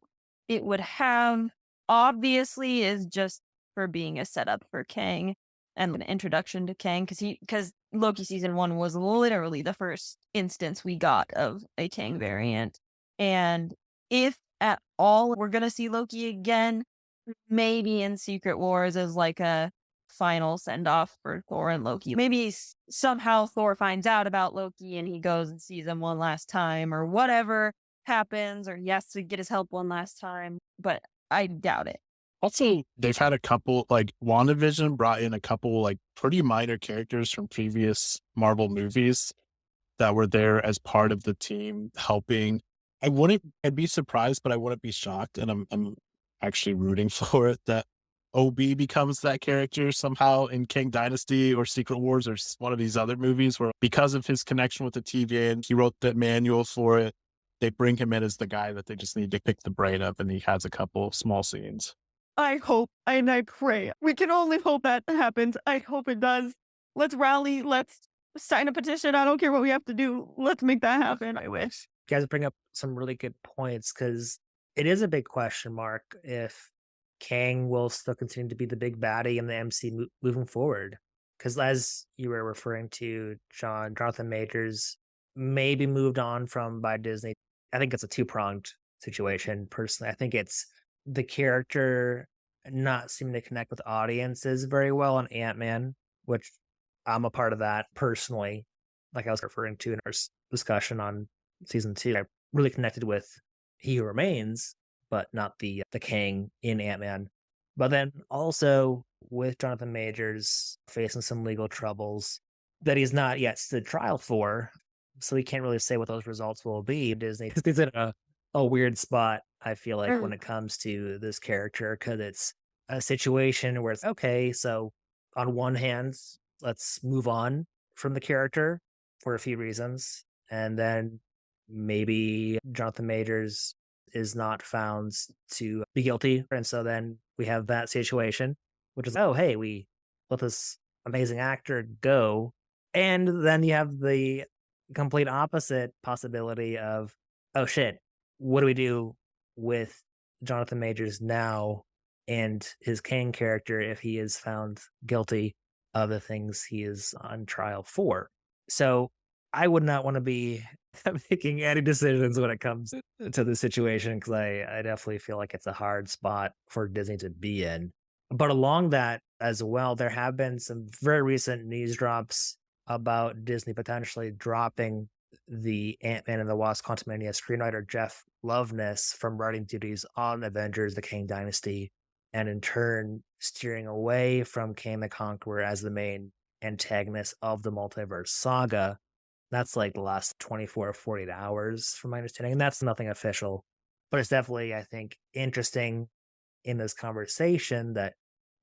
it would have, obviously, is just for being a setup for Kang and an introduction to Kang, because Loki season 1 was literally the first instance we got of a Kang variant. And if at all we're going to see Loki again, maybe in Secret Wars as like a final send-off for Thor and Loki. Maybe somehow Thor finds out about Loki and he goes and sees him one last time or whatever happens, or he has to get his help one last time, but I doubt it. Also, they've had a couple, like WandaVision brought in a couple like pretty minor characters from previous Marvel movies that were there as part of the team helping. I'd be surprised, but I wouldn't be shocked. And I'm actually rooting for it that OB becomes that character somehow in King Dynasty or Secret Wars or one of these other movies where because of his connection with the TVA and he wrote the manual for it, they bring him in as the guy that they just need to pick the brain up and he has a couple small scenes. I hope and I pray. We can only hope that happens. I hope it does. Let's rally. Let's sign a petition. I don't care what we have to do. Let's make that happen. I wish. You guys bring up some really good points because it is a big question mark if Kang will still continue to be the big baddie in the MC moving forward. Because as you were referring to, Jonathan Majors may be moved on from by Disney. I think it's a two-pronged situation, personally. I think it's the character not seeming to connect with audiences very well on Ant-Man, which I'm a part of that personally. Like I was referring to in our discussion on season 2, I really connected with He Who Remains, but not the Kang in Ant-Man. But then also with Jonathan Majors facing some legal troubles that he's not yet stood trial for, so we can't really say what those results will be. Disney's in a weird spot, I feel like, when it comes to this character, because it's a situation where it's okay, so on one hand, let's move on from the character for a few reasons, and then maybe Jonathan Majors is not found to be guilty, and so then we have that situation, which is, oh, hey, we let this amazing actor go, and then you have the complete opposite possibility of, oh shit, what do we do with Jonathan Majors now and his Kang character if he is found guilty of the things he is on trial for? So I would not want to be making any decisions when it comes to the situation because I definitely feel like it's a hard spot for Disney to be in. But along that as well, there have been some very recent news drops about Disney potentially dropping the Ant-Man and the Wasp Quantumania screenwriter Jeff Loveness from writing duties on Avengers: The Kang Dynasty, and in turn steering away from Kang the Conqueror as the main antagonist of the multiverse saga. That's like the last 24 or 48 hours from my understanding, and that's nothing official. But it's definitely, I think, interesting in this conversation that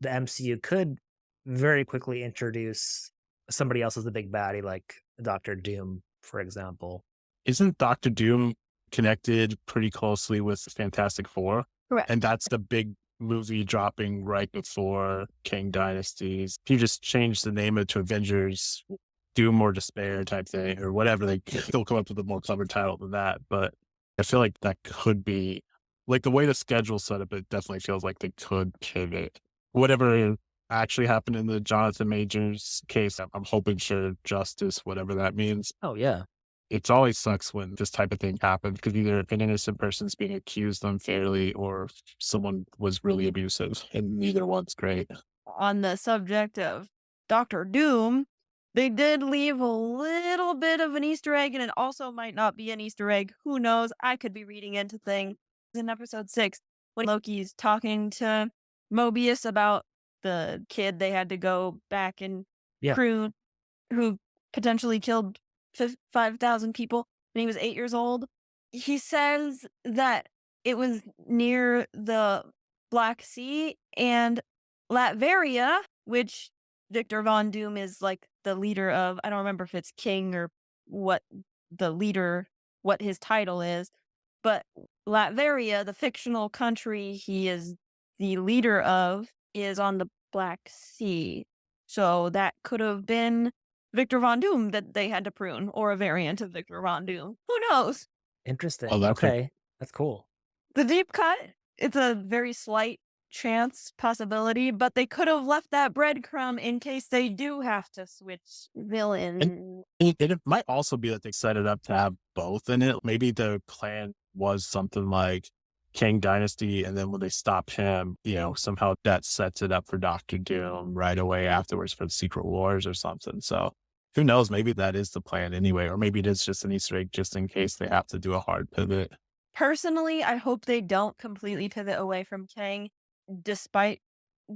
the MCU could very quickly introduce somebody else as the big baddie, like Doctor Doom, for example. Isn't Doctor Doom connected pretty closely with Fantastic Four? Correct. And that's the big movie dropping right before King Dynasties. If you just change the name of it to Avengers Doom or Despair type thing or whatever, they'll come up with a more clever title than that. But I feel like that could be, like the way the schedule's set up, it definitely feels like they could pivot. Whatever actually happened in the Jonathan Majors case, I'm hoping for justice, whatever that means. Oh, yeah. It's always sucks when this type of thing happens because either an innocent person's being accused unfairly or someone was really abusive, and neither one's great. On the subject of Doctor Doom, they did leave a little bit of an Easter egg, and it also might not be an Easter egg. Who knows? I could be reading into things. In episode 6, when Loki's talking to Mobius about the kid they had to go back and Yeah. prune, who potentially killed 5,000 people when he was 8 years old, he says that it was near the Black Sea and Latveria, which Victor Von Doom is like the leader of. I don't remember if it's king or what what his title is, but Latveria, the fictional country he is the leader of, is on the Black Sea. So that could have been Victor Von Doom that they had to prune, or a variant of Victor Von Doom. Who knows? Interesting. Oh, that's Okay. That's cool. The deep cut, it's a very slight chance possibility, but they could have left that breadcrumb in case they do have to switch villain. It might also be that they set it up to have both in it. Maybe the plan was something like King Dynasty, and then when they stop him, somehow that sets it up for Doctor Doom right away afterwards for the Secret Wars or something. So who knows? Maybe that is the plan anyway, or maybe it is just an Easter egg just in case they have to do a hard pivot. Personally, I hope they don't completely pivot away from Kang despite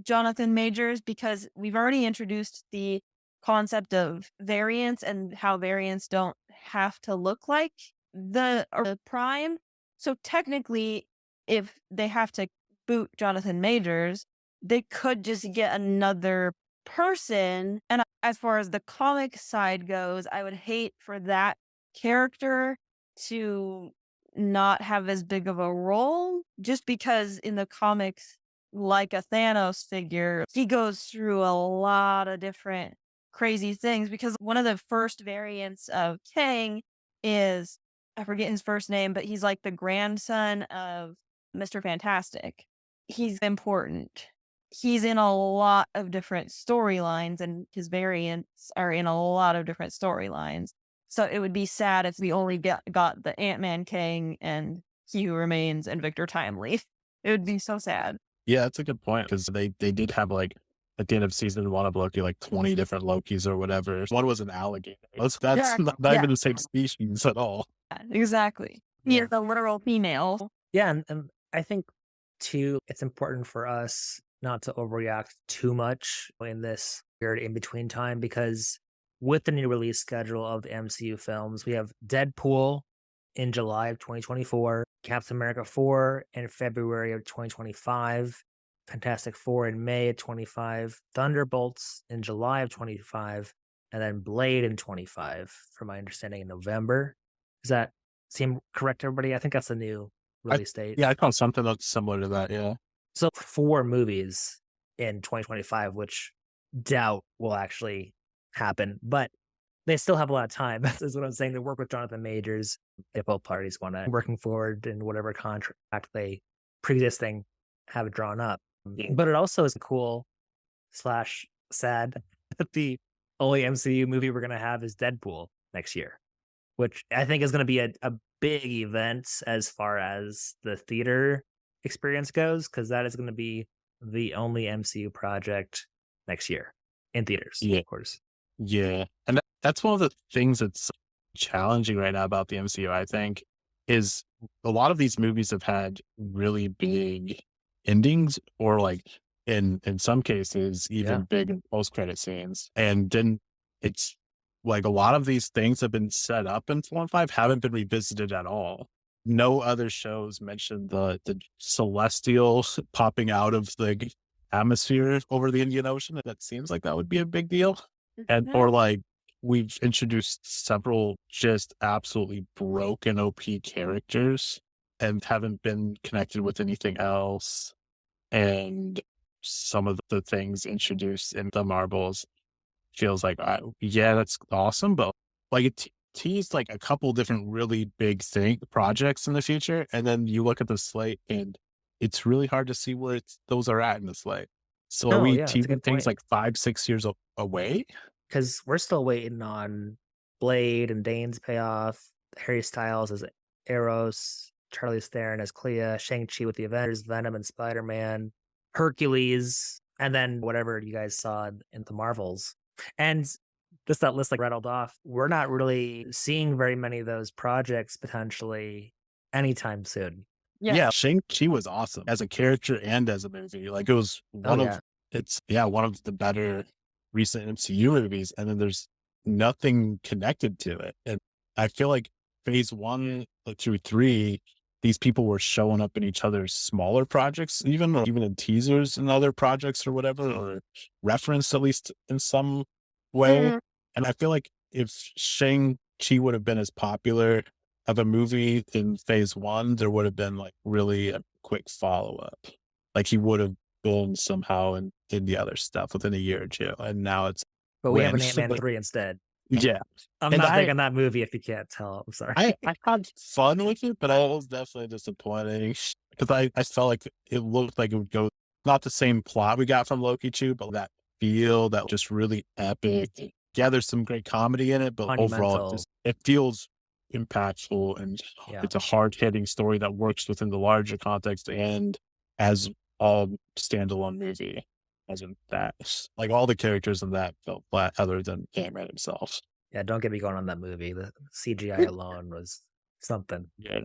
Jonathan Majors, because we've already introduced the concept of variants and how variants don't have to look like the Prime. So technically, if they have to boot Jonathan Majors, they could just get another person. And as far as the comic side goes, I would hate for that character to not have as big of a role, just because in the comics, like a Thanos figure, he goes through a lot of different crazy things, because one of the first variants of Kang is, I forget his first name, but he's like the grandson of Mr. Fantastic. He's important. He's in a lot of different storylines, and his variants are in a lot of different storylines. So it would be sad if we only got the Ant-Man Kang and He Who Remains and Victor Timely. It would be so sad. Yeah, that's a good point, because they did have, like, at the end of season 1 of Loki, like 20 different Lokis or whatever. One was an alligator. That's not even the same species at all. Exactly. He is a literal female. Yeah, and I think, too, it's important for us not to overreact too much in this weird in-between time, because with the new release schedule of the MCU films, we have Deadpool in July of 2024, Captain America 4 in February of 2025, Fantastic Four in May of 25, Thunderbolts in July of 25, and then Blade in 25, from my understanding, in November. Does that seem correct, everybody? I think that's the new release date. Yeah, I found something that's similar to that, yeah. So 4 movies in 2025, which doubt will actually happen, but they still have a lot of time. That's what I'm saying. They work with Jonathan Majors if both parties want to working forward in whatever contract they pre-existing have drawn up. But it also is cool / sad that the only MCU movie we're going to have is Deadpool next year, which I think is going to be a big event as far as the theater experience goes, because that is going to be the only MCU project next year in theaters, of course. Yeah. And that's one of the things that's challenging right now about the MCU, I think, is a lot of these movies have had really big endings, or like in some cases, even big post-credit scenes. And then it's like a lot of these things have been set up in 4 and 5 haven't been revisited at all. No other shows mentioned the celestials popping out of the atmosphere over the Indian Ocean. That seems like that would be a big deal. And or like we've introduced several just absolutely broken OP characters and haven't been connected with anything else. And some of the things introduced in the Marvels feels like, yeah, that's awesome, but like it teased like a couple different really big projects in the future, and then you look at the slate and it's really hard to see where those are at in the slate. So are we teasing things like 5-6 years away? Because we're still waiting on Blade and Dane's payoff. Harry Styles as Eros, Charlize Theron as Clea, Shang-Chi with the Avengers, Venom and Spider-Man, Hercules, and then whatever you guys saw in the Marvels. And just that list like rattled off, we're not really seeing very many of those projects potentially anytime soon. Yeah, Shang-Chi was awesome as a character and as a movie. Like it was one of one of the better recent MCU movies, and then there's nothing connected to it. And I feel like phase 1 through 3, these people were showing up in each other's smaller projects, even in teasers and other projects or whatever, or referenced at least in some way. And I feel like if Shang-Chi would have been as popular of a movie in phase 1, there would have been like really a quick follow-up. Like he would have been somehow in the other stuff within a year or two. And now it's But we have an Ant-Man 3 instead. Yeah. I'm not big on that movie if you can't tell. I'm sorry. I had fun with it, but I was definitely disappointed because I felt like it looked like it would go not the same plot we got from Loki 2, but that feel that just really epic. Yeah, there's some great comedy in it, but overall it feels impactful, and it's a hard-hitting story that works within the larger context and as a standalone movie. As in that, like all the characters in that felt flat other than Ant-Man himself. Yeah, don't get me going on that movie. The CGI alone was something. Yeah.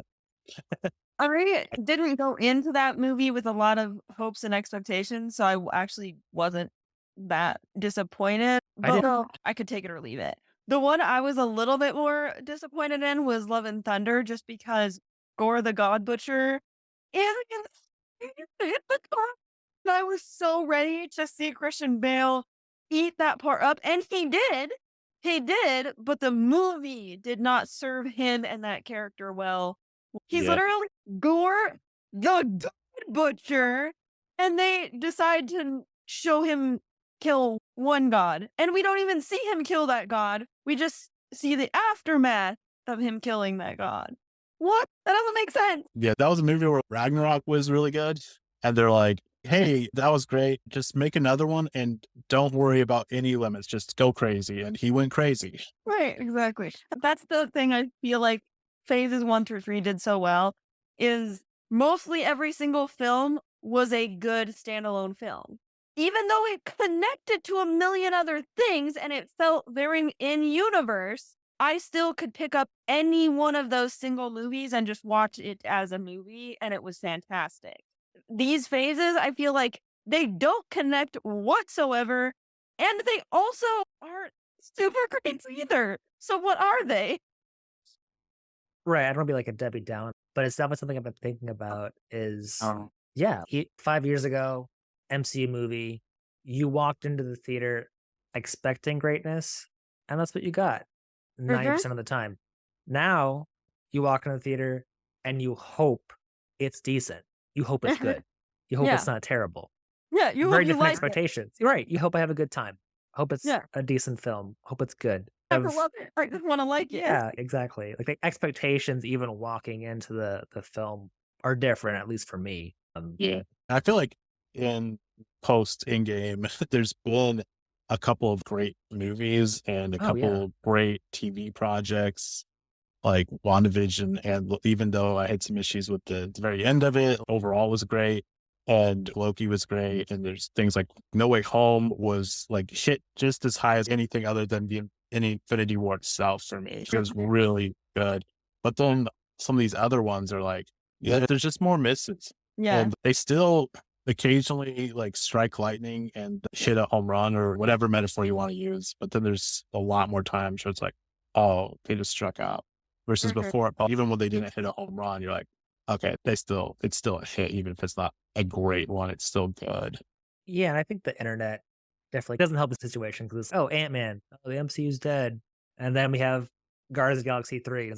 I really didn't go into that movie with a lot of hopes and expectations, so I actually wasn't that disappointed. But I could take it or leave it. The one I was a little bit more disappointed in was Love and Thunder, just because Gore the God Butcher is and I was so ready to see Christian Bale eat that part up, and he did. He did, but the movie did not serve him and that character well. He's literally Gore the God Butcher, and they decide to show him kill one god, and we don't even see him kill that god. We just see the aftermath of him killing that god. What? That doesn't make sense. Yeah, that was a movie where Ragnarok was really good, and they're like, hey, that was great. Just make another one and don't worry about any limits. Just go crazy. And he went crazy. Right, exactly. That's the thing I feel like phases 1 through 3 did so well, is mostly every single film was a good standalone film. Even though it connected to a million other things and it felt very in-universe, I still could pick up any one of those single movies and just watch it as a movie, and it was fantastic. These phases, I feel like they don't connect whatsoever, and they also aren't super great either. So what are they? Right. I don't want to be like a Debbie Downer, but it's definitely something I've been thinking about is, 5 years ago, MCU movie, you walked into the theater expecting greatness, and that's what you got 90% of the time. Now, you walk into the theater and you hope it's decent. You hope it's good. You hope it's not terrible. Yeah, you Very hope you different like expectations. You're right. You hope I have a good time. Hope it's a decent film. Hope it's good. I love it. I just want to like it. Yeah, exactly. Like the expectations, even walking into the film, are different. At least for me. I feel like in post in-game, there's been a couple of great movies and a couple of great TV projects. Like WandaVision, and even though I had some issues with the very end of it, overall was great, and Loki was great, and there's things like No Way Home was like hit just as high as anything other than the Infinity War itself for me. It was really good, but then some of these other ones are like, there's just more misses, and they still occasionally like strike lightning and hit a home run or whatever metaphor you want to use, but then there's a lot more times where it's like, oh, they just struck out. Versus before, even when they didn't hit a home run, you're like, okay, it's still a hit, even if it's not a great one, it's still good. Yeah, and I think the internet definitely doesn't help the situation because Ant-Man, the MCU's dead, and then we have Guardians of the Galaxy 3.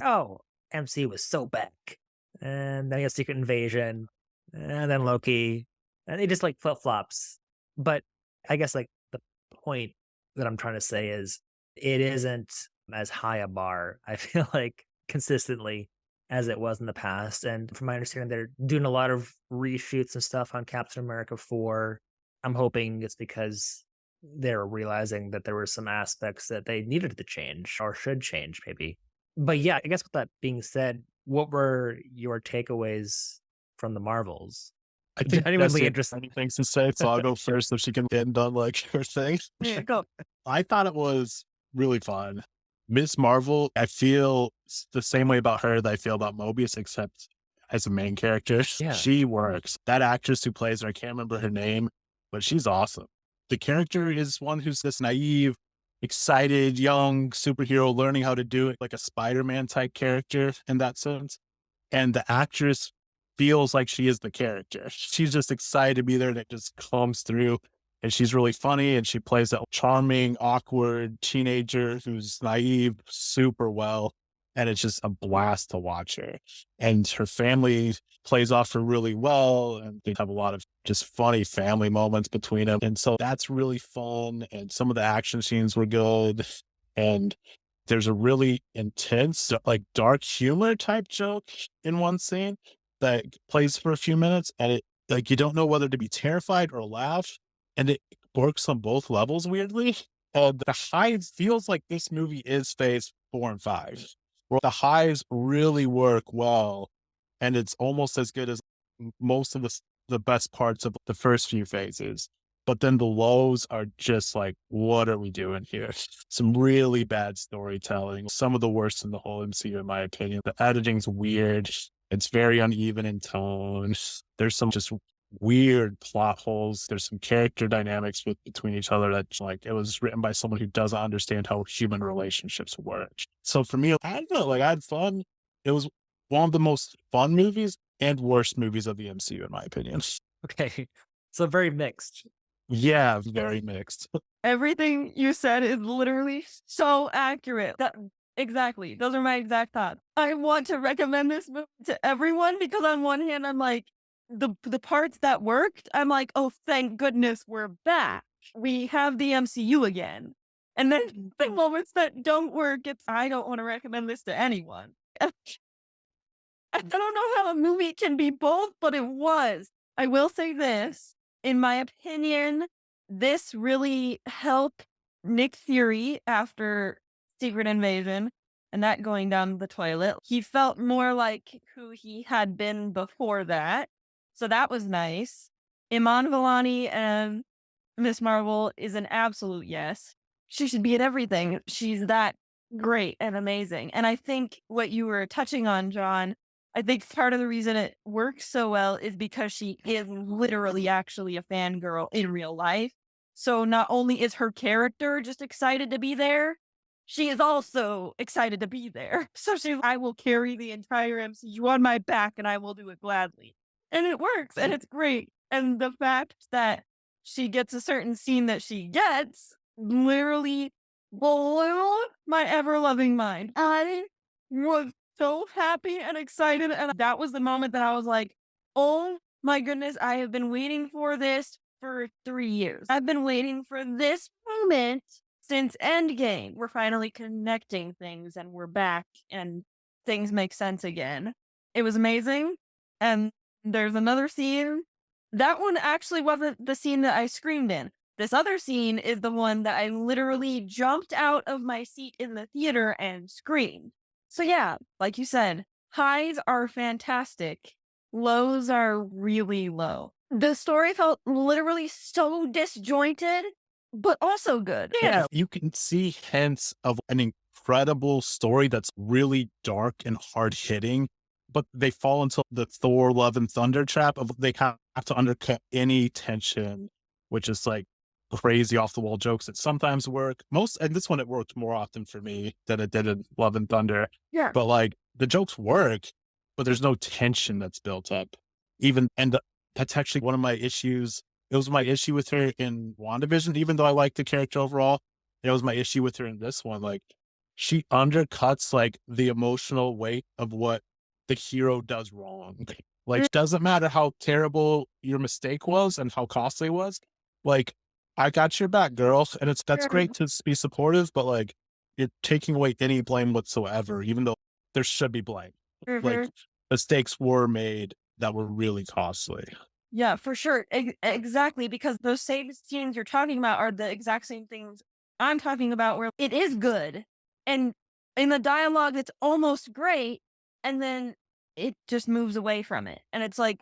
MCU was so back, and then you have Secret Invasion, and then Loki, and it just like flip flops. But I guess like the point that I'm trying to say is it isn't as high a bar, I feel like, consistently as it was in the past. And from my understanding, they're doing a lot of reshoots and stuff on Captain America 4. I'm hoping it's because they're realizing that there were some aspects that they needed to change or should change maybe. But yeah, I guess with that being said, what were your takeaways from the Marvels? I think Genuinely Jesse had interesting. many things to say, so I'll go first so she can end on like her thing. Yeah, go. I thought it was really fun. Miss Marvel, I feel the same way about her that I feel about Mobius, except as a main character. Yeah. She works. That actress who plays her, I can't remember her name, but she's awesome. The character is one who's this naive, excited, young superhero learning how to do it, like a Spider-Man type character in that sense. And the actress feels like she is the character. She's just excited to be there, and it just comes through. And she's really funny, and she plays that charming, awkward teenager who's naive super well. And it's just a blast to watch her. And her family plays off her really well, and they have a lot of just funny family moments between them. And so that's really fun. And some of the action scenes were good. And there's a really intense, like dark humor type joke in one scene that plays for a few minutes, and it like you don't know whether to be terrified or laugh, and it works on both levels weirdly. And the highs feels like this movie is phase 4 and 5, where the highs really work well, and it's almost as good as most of the best parts of the first few phases. But then the lows are just like, what are we doing here? Some really bad storytelling, some of the worst in the whole MCU, in my opinion. The editing's weird. It's very uneven in tone. There's some just weird plot holes. There's some character dynamics between each other that like it was written by someone who doesn't understand how human relationships work. So for me, I don't know, like I had fun. It was one of the most fun movies and worst movies of the MCU, in my opinion. Okay. So very mixed. Yeah, very mixed. Everything you said is literally so accurate. Exactly. Those are my exact thoughts. I want to recommend this movie to everyone because on one hand, I'm like, the parts that worked, I'm like, oh, thank goodness we're back. We have the MCU again. And then the moments that don't work, I don't want to recommend this to anyone. I don't know how a movie can be both, but it was. I will say this. In my opinion, this really helped Nick Fury after Secret Invasion and that going down the toilet. He felt more like who he had been before that. So that was nice. Iman Vellani and Miss Marvel is an absolute yes. She should be in everything. She's that great and amazing. And I think what you were touching on, John, I think part of the reason it works so well is because she is literally actually a fangirl in real life. So not only is her character just excited to be there, she is also excited to be there. So I will carry the entire MCU on my back and I will do it gladly. And it works and it's great. And the fact that she gets a certain scene that she gets literally blew my ever-loving mind. I was so happy and excited. And that was the moment that I was like, oh my goodness, I have been waiting for this for 3 years. I've been waiting for this moment since Endgame. We're finally connecting things and we're back and things make sense again. It was amazing. And there's another scene. That one actually wasn't the scene that I screamed in. This other scene is the one that I literally jumped out of my seat in the theater and screamed. So yeah, like you said, highs are fantastic. Lows are really low. The story felt literally so disjointed, but also good. Yeah, you can see hints of an incredible story that's really dark and hard hitting, but they fall into the Thor Love and Thunder trap of they have to undercut any tension, which is like crazy off the wall jokes that sometimes work. And this one it worked more often for me than it did in Love and Thunder. Yeah. But like the jokes work, but there's no tension that's built up. That's actually one of my issues. It was my issue with her in WandaVision, even though I liked the character overall. It was my issue with her in this one. Like she undercuts like the emotional weight of what the hero does wrong. Like doesn't matter how terrible your mistake was and how costly it was. Like I got your back, girl. And that's great to be supportive, but like you're taking away any blame whatsoever, even though there should be blame. Like mistakes were made that were really costly. Yeah, for sure. Exactly. Because those same scenes you're talking about are the exact same things I'm talking about where it is good. And in the dialogue that's almost great, and then it just moves away from it. And it's like,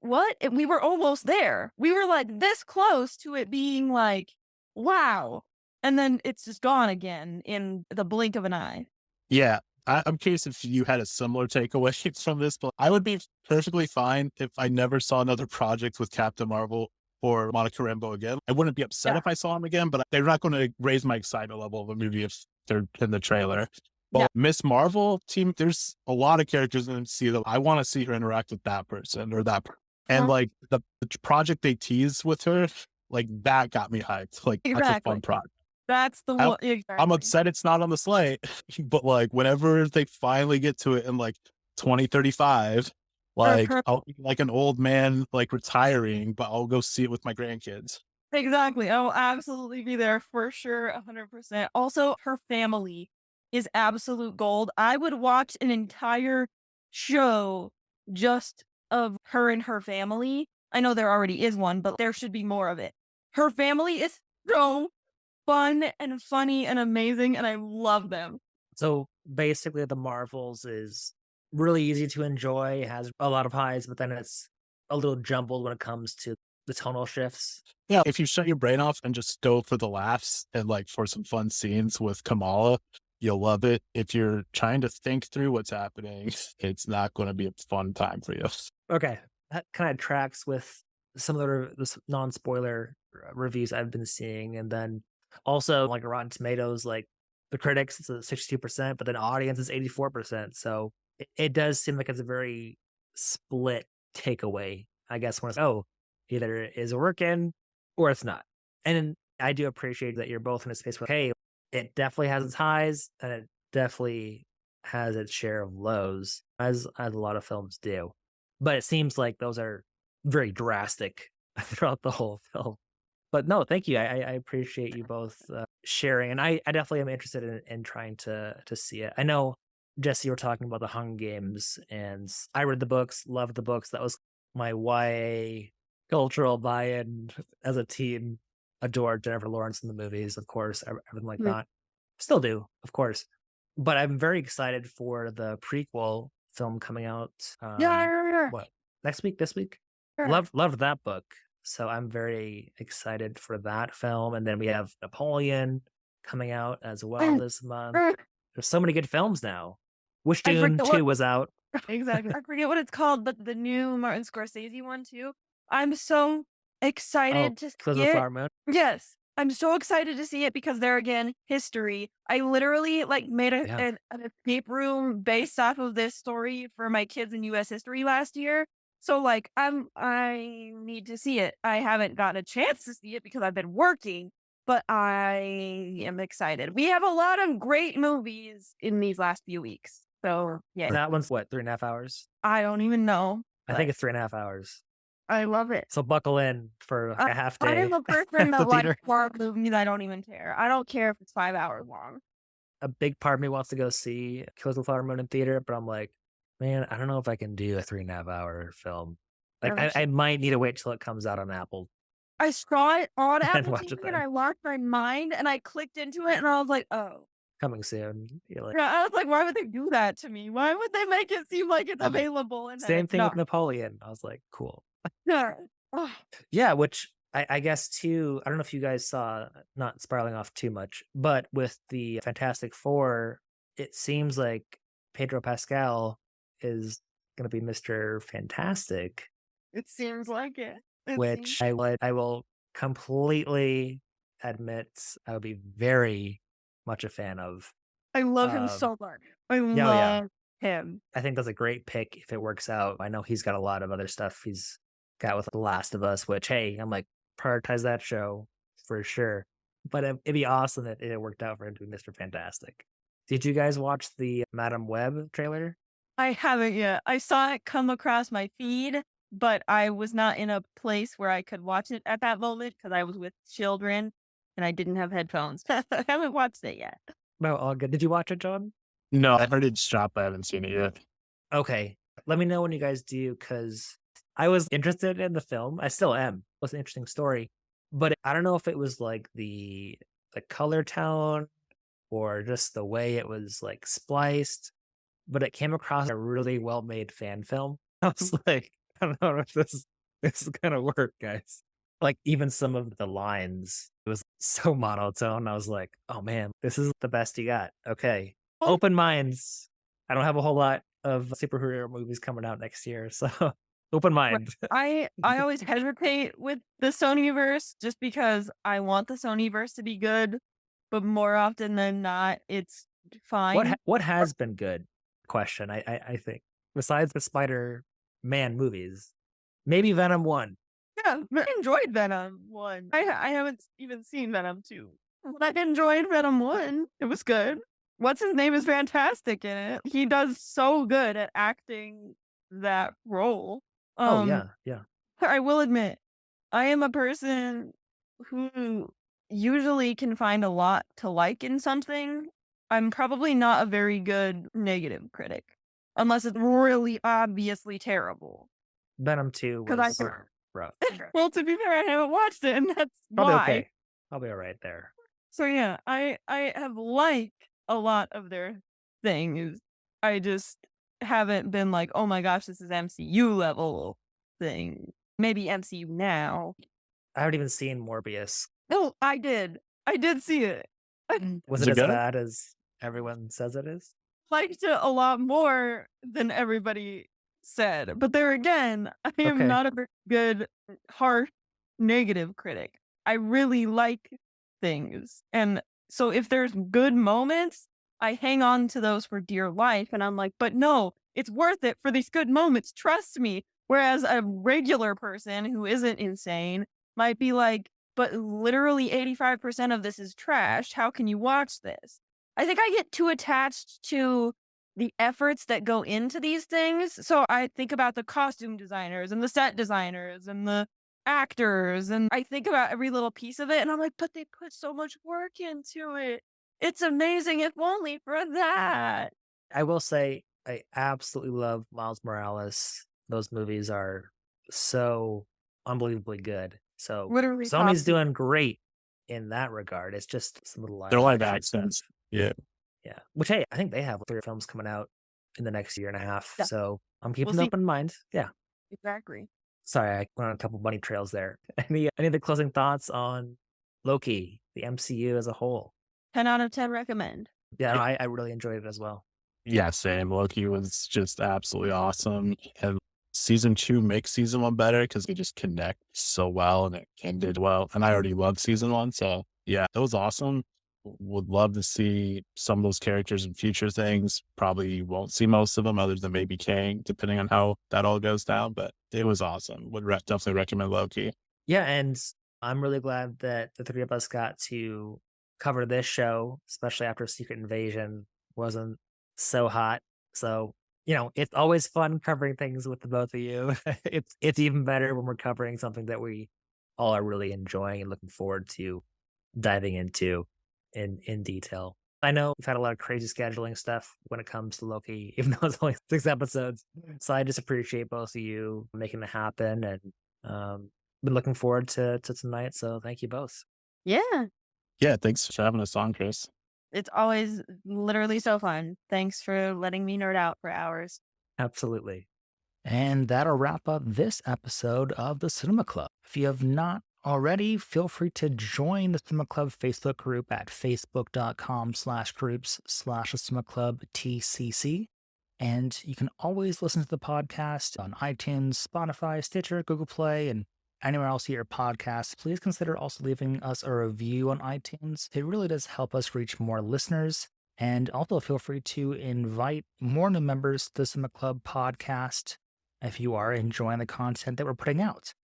what? We were almost there. We were like this close to it being like, wow. And then it's just gone again in the blink of an eye. Yeah. I'm curious if you had a similar takeaway from this, but I would be perfectly fine if I never saw another project with Captain Marvel or Monica Rambeau again. I wouldn't be upset if I saw him again, but they're not going to raise my excitement level of a movie if they're in the trailer. But Miss Marvel team, there's a lot of characters in MCU that I want to see her interact with that person or that person. And like the project they teased with her, like that got me hyped. Like that's a fun project. That's the one. Exactly. I'm upset it's not on the slate, but like whenever they finally get to it in like 2035, like I'll be like an old man, like retiring, but I'll go see it with my grandkids. Exactly. I will absolutely be there for sure. 100%. Also, her family is absolute gold. I would watch an entire show just of her and her family. I know there already is one, but there should be more of it. Her family is so fun and funny and amazing, and I love them. So basically, the Marvels is really easy to enjoy. It has a lot of highs, but then it's a little jumbled when it comes to the tonal shifts. Yeah, if you shut your brain off and just go for the laughs and like for some fun scenes with Kamala, you'll love it. If you're trying to think through what's happening, it's not going to be a fun time for you. Okay, that kind of tracks with some of the non-spoiler reviews I've been seeing, and then also like Rotten Tomatoes, like the critics it's a 62%, but then audience is 84%. So it does seem like it's a very split takeaway, I guess, when it's either it is working or it's not. And I do appreciate that you're both in a space where, hey, it definitely has its highs and it definitely has its share of lows, as a lot of films do. But it seems like those are very drastic throughout the whole film. But no, thank you. I appreciate you both sharing, and I definitely am interested in trying to see it. I know, Jesse, you were talking about the Hunger Games, and I read the books, loved the books. That was my YA cultural buy-in as a teen. Adored Jennifer Lawrence in the movies, of course, everything like that. Still do, of course. But I'm very excited for the prequel film coming out. What, next week? This week? Loved that book. So I'm very excited for that film. And then we have Napoleon coming out as well this month. There's so many good films now. Wish Dune 2 was out. Exactly. I forget what it's called, but the new Martin Scorsese one too. I'm so excited to see it. Flower Moon? Yes. I'm so excited to see it because there again, history. I literally like made an escape room based off of this story for my kids in US history last year. So like I need to see it. I haven't gotten a chance to see it because I've been working, but I am excited. We have a lot of great movies in these last few weeks. So yeah. That one's what, 3.5 hours? I don't even know. I think it's 3.5 hours. I love it. So buckle in for a half day. I am a person that likes horror movies. I don't even care. I don't care if it's 5 hours long. A big part of me wants to go see Killers of the Flower Moon in theater, but I'm like, man, I don't know if I can do a 3.5 hour film. Like, I might need to wait till it comes out on Apple. I saw it on Apple TV and I lost my mind and I clicked into it and I was like, oh. Coming soon. I was like, why would they do that to me? Why would they make it seem like it's available? And same thing with Napoleon. I was like, cool. Yeah. Yeah, which I guess too, I don't know if you guys saw, not spiraling off too much, but with the Fantastic Four, it seems like Pedro Pascal is going to be Mr. Fantastic. It seems like it. I will completely admit I would be very much a fan of. I love him so much. I love him. I think that's a great pick if it works out. I know he's got a lot of other stuff he's got with The Last of Us, which, hey, I'm like, prioritize that show for sure. But it'd be awesome that it worked out for him to be Mr. Fantastic. Did you guys watch the Madam Web trailer? I haven't yet. I saw it come across my feed, but I was not in a place where I could watch it at that moment because I was with children and I didn't have headphones. I haven't watched it yet. No, all good. Did you watch it, John? No, I heard it's shot, but I haven't seen it yet. Okay. Let me know when you guys do, because I was interested in the film. I still am. It was an interesting story. But I don't know if it was like the color tone or just the way it was like spliced, but it came across a really well made fan film. I was like, I don't know if this is gonna work, guys. Like even some of the lines, it was so monotone. I was like, oh man, this is the best you got. Okay. Open minds. I don't have a whole lot of superhero movies coming out next year, so open mind. I always hesitate with the Sonyverse just because I want the Sonyverse to be good, but more often than not, it's fine. What has been good? Question. I think besides the Spider-Man movies, maybe Venom 1. Yeah, I enjoyed Venom 1. I haven't even seen Venom 2. But I enjoyed Venom 1. It was good. What's his name is fantastic in it. He does so good at acting that role. Oh yeah. I will admit, I am a person who usually can find a lot to like in something. I'm probably not a very good negative critic, unless it's really obviously terrible. Venom 2 was rough. Well, to be fair, I haven't watched it, and that's Probably why. okay. I'll be all right there. So yeah, I have liked a lot of their things. I just haven't been like, oh my gosh, this is MCU level thing. Maybe MCU now. I haven't even seen Morbius. No, I did. I did see it. I Was Is it it as good? bad as everyone says it is? liked it a lot more than everybody said. But there again, I am Okay. not a very good, harsh, negative critic. I really like things. And so if there's good moments, I hang on to those for dear life. And I'm like, but no, it's worth it for these good moments. Trust me. Whereas a regular person who isn't insane might be like, but literally 85% of this is trash. How can you watch this? I think I get too attached to the efforts that go into these things. So I think about the costume designers and the set designers and the actors, and I think about every little piece of it, and I'm like, but they put so much work into it. It's amazing, if only for that. I will say I absolutely love Miles Morales. Those movies are so unbelievably good. So Literally Sony's top doing great in that regard. It's just some little They're live action. accents. Yeah. Yeah. Which hey, I think they have 3 films coming out in the next year and a half. Yeah. So I'm keeping We'll an see. open mind. Yeah. Exactly. Sorry, I went on a couple bunny trails there. Any other closing thoughts on Loki, the MCU as a whole? 10 out of 10 recommend. Yeah, no, I really enjoyed it as well. Yeah, same. Loki was just absolutely awesome. And season 2 makes season 1 better because they just connect so well and it ended well. And I already loved season 1. So yeah, it was awesome. Would love to see some of those characters in future things. Probably won't see most of them other than maybe Kang, depending on how that all goes down. But it was awesome. Would definitely recommend Loki. Yeah, and I'm really glad that the 3 of us got to cover this show, especially after Secret Invasion wasn't so hot. So, it's always fun covering things with the both of you. It's even better when we're covering something that we all are really enjoying and looking forward to diving into in detail. I know we've had a lot of crazy scheduling stuff when it comes to Loki, even though it's only 6 episodes. So I just appreciate both of you making it happen, and been looking forward to tonight. So thank you both. Yeah. Yeah, thanks for having us on, Chris. It's always literally so fun. Thanks for letting me nerd out for hours. Absolutely. And that'll wrap up this episode of the Cinema Club. If you have not already, feel free to join the Cinema Club Facebook group at facebook.com/groups/cinema-club-TCC. And you can always listen to the podcast on iTunes, Spotify, Stitcher, Google Play, and anywhere else you hear podcasts. Please consider also leaving us a review on iTunes. It really does help us reach more listeners. And also feel free to invite more new members to the Cinema Club podcast if you are enjoying the content that we're putting out.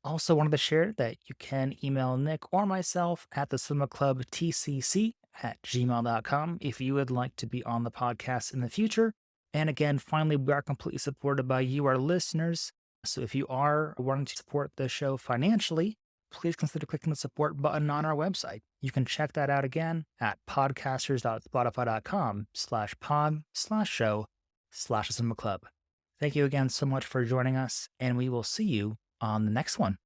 Also wanted to share that you can email Nick or myself at the cinemaclubtcc@gmail.com if you would like to be on the podcast in the future. And again, finally, we are completely supported by you, our listeners. So if you are wanting to support the show financially, please consider clicking the support button on our website. You can check that out again at podcasters.spotify.com/pod/show/cinema club. Thank you again so much for joining us, and we will see you on the next one.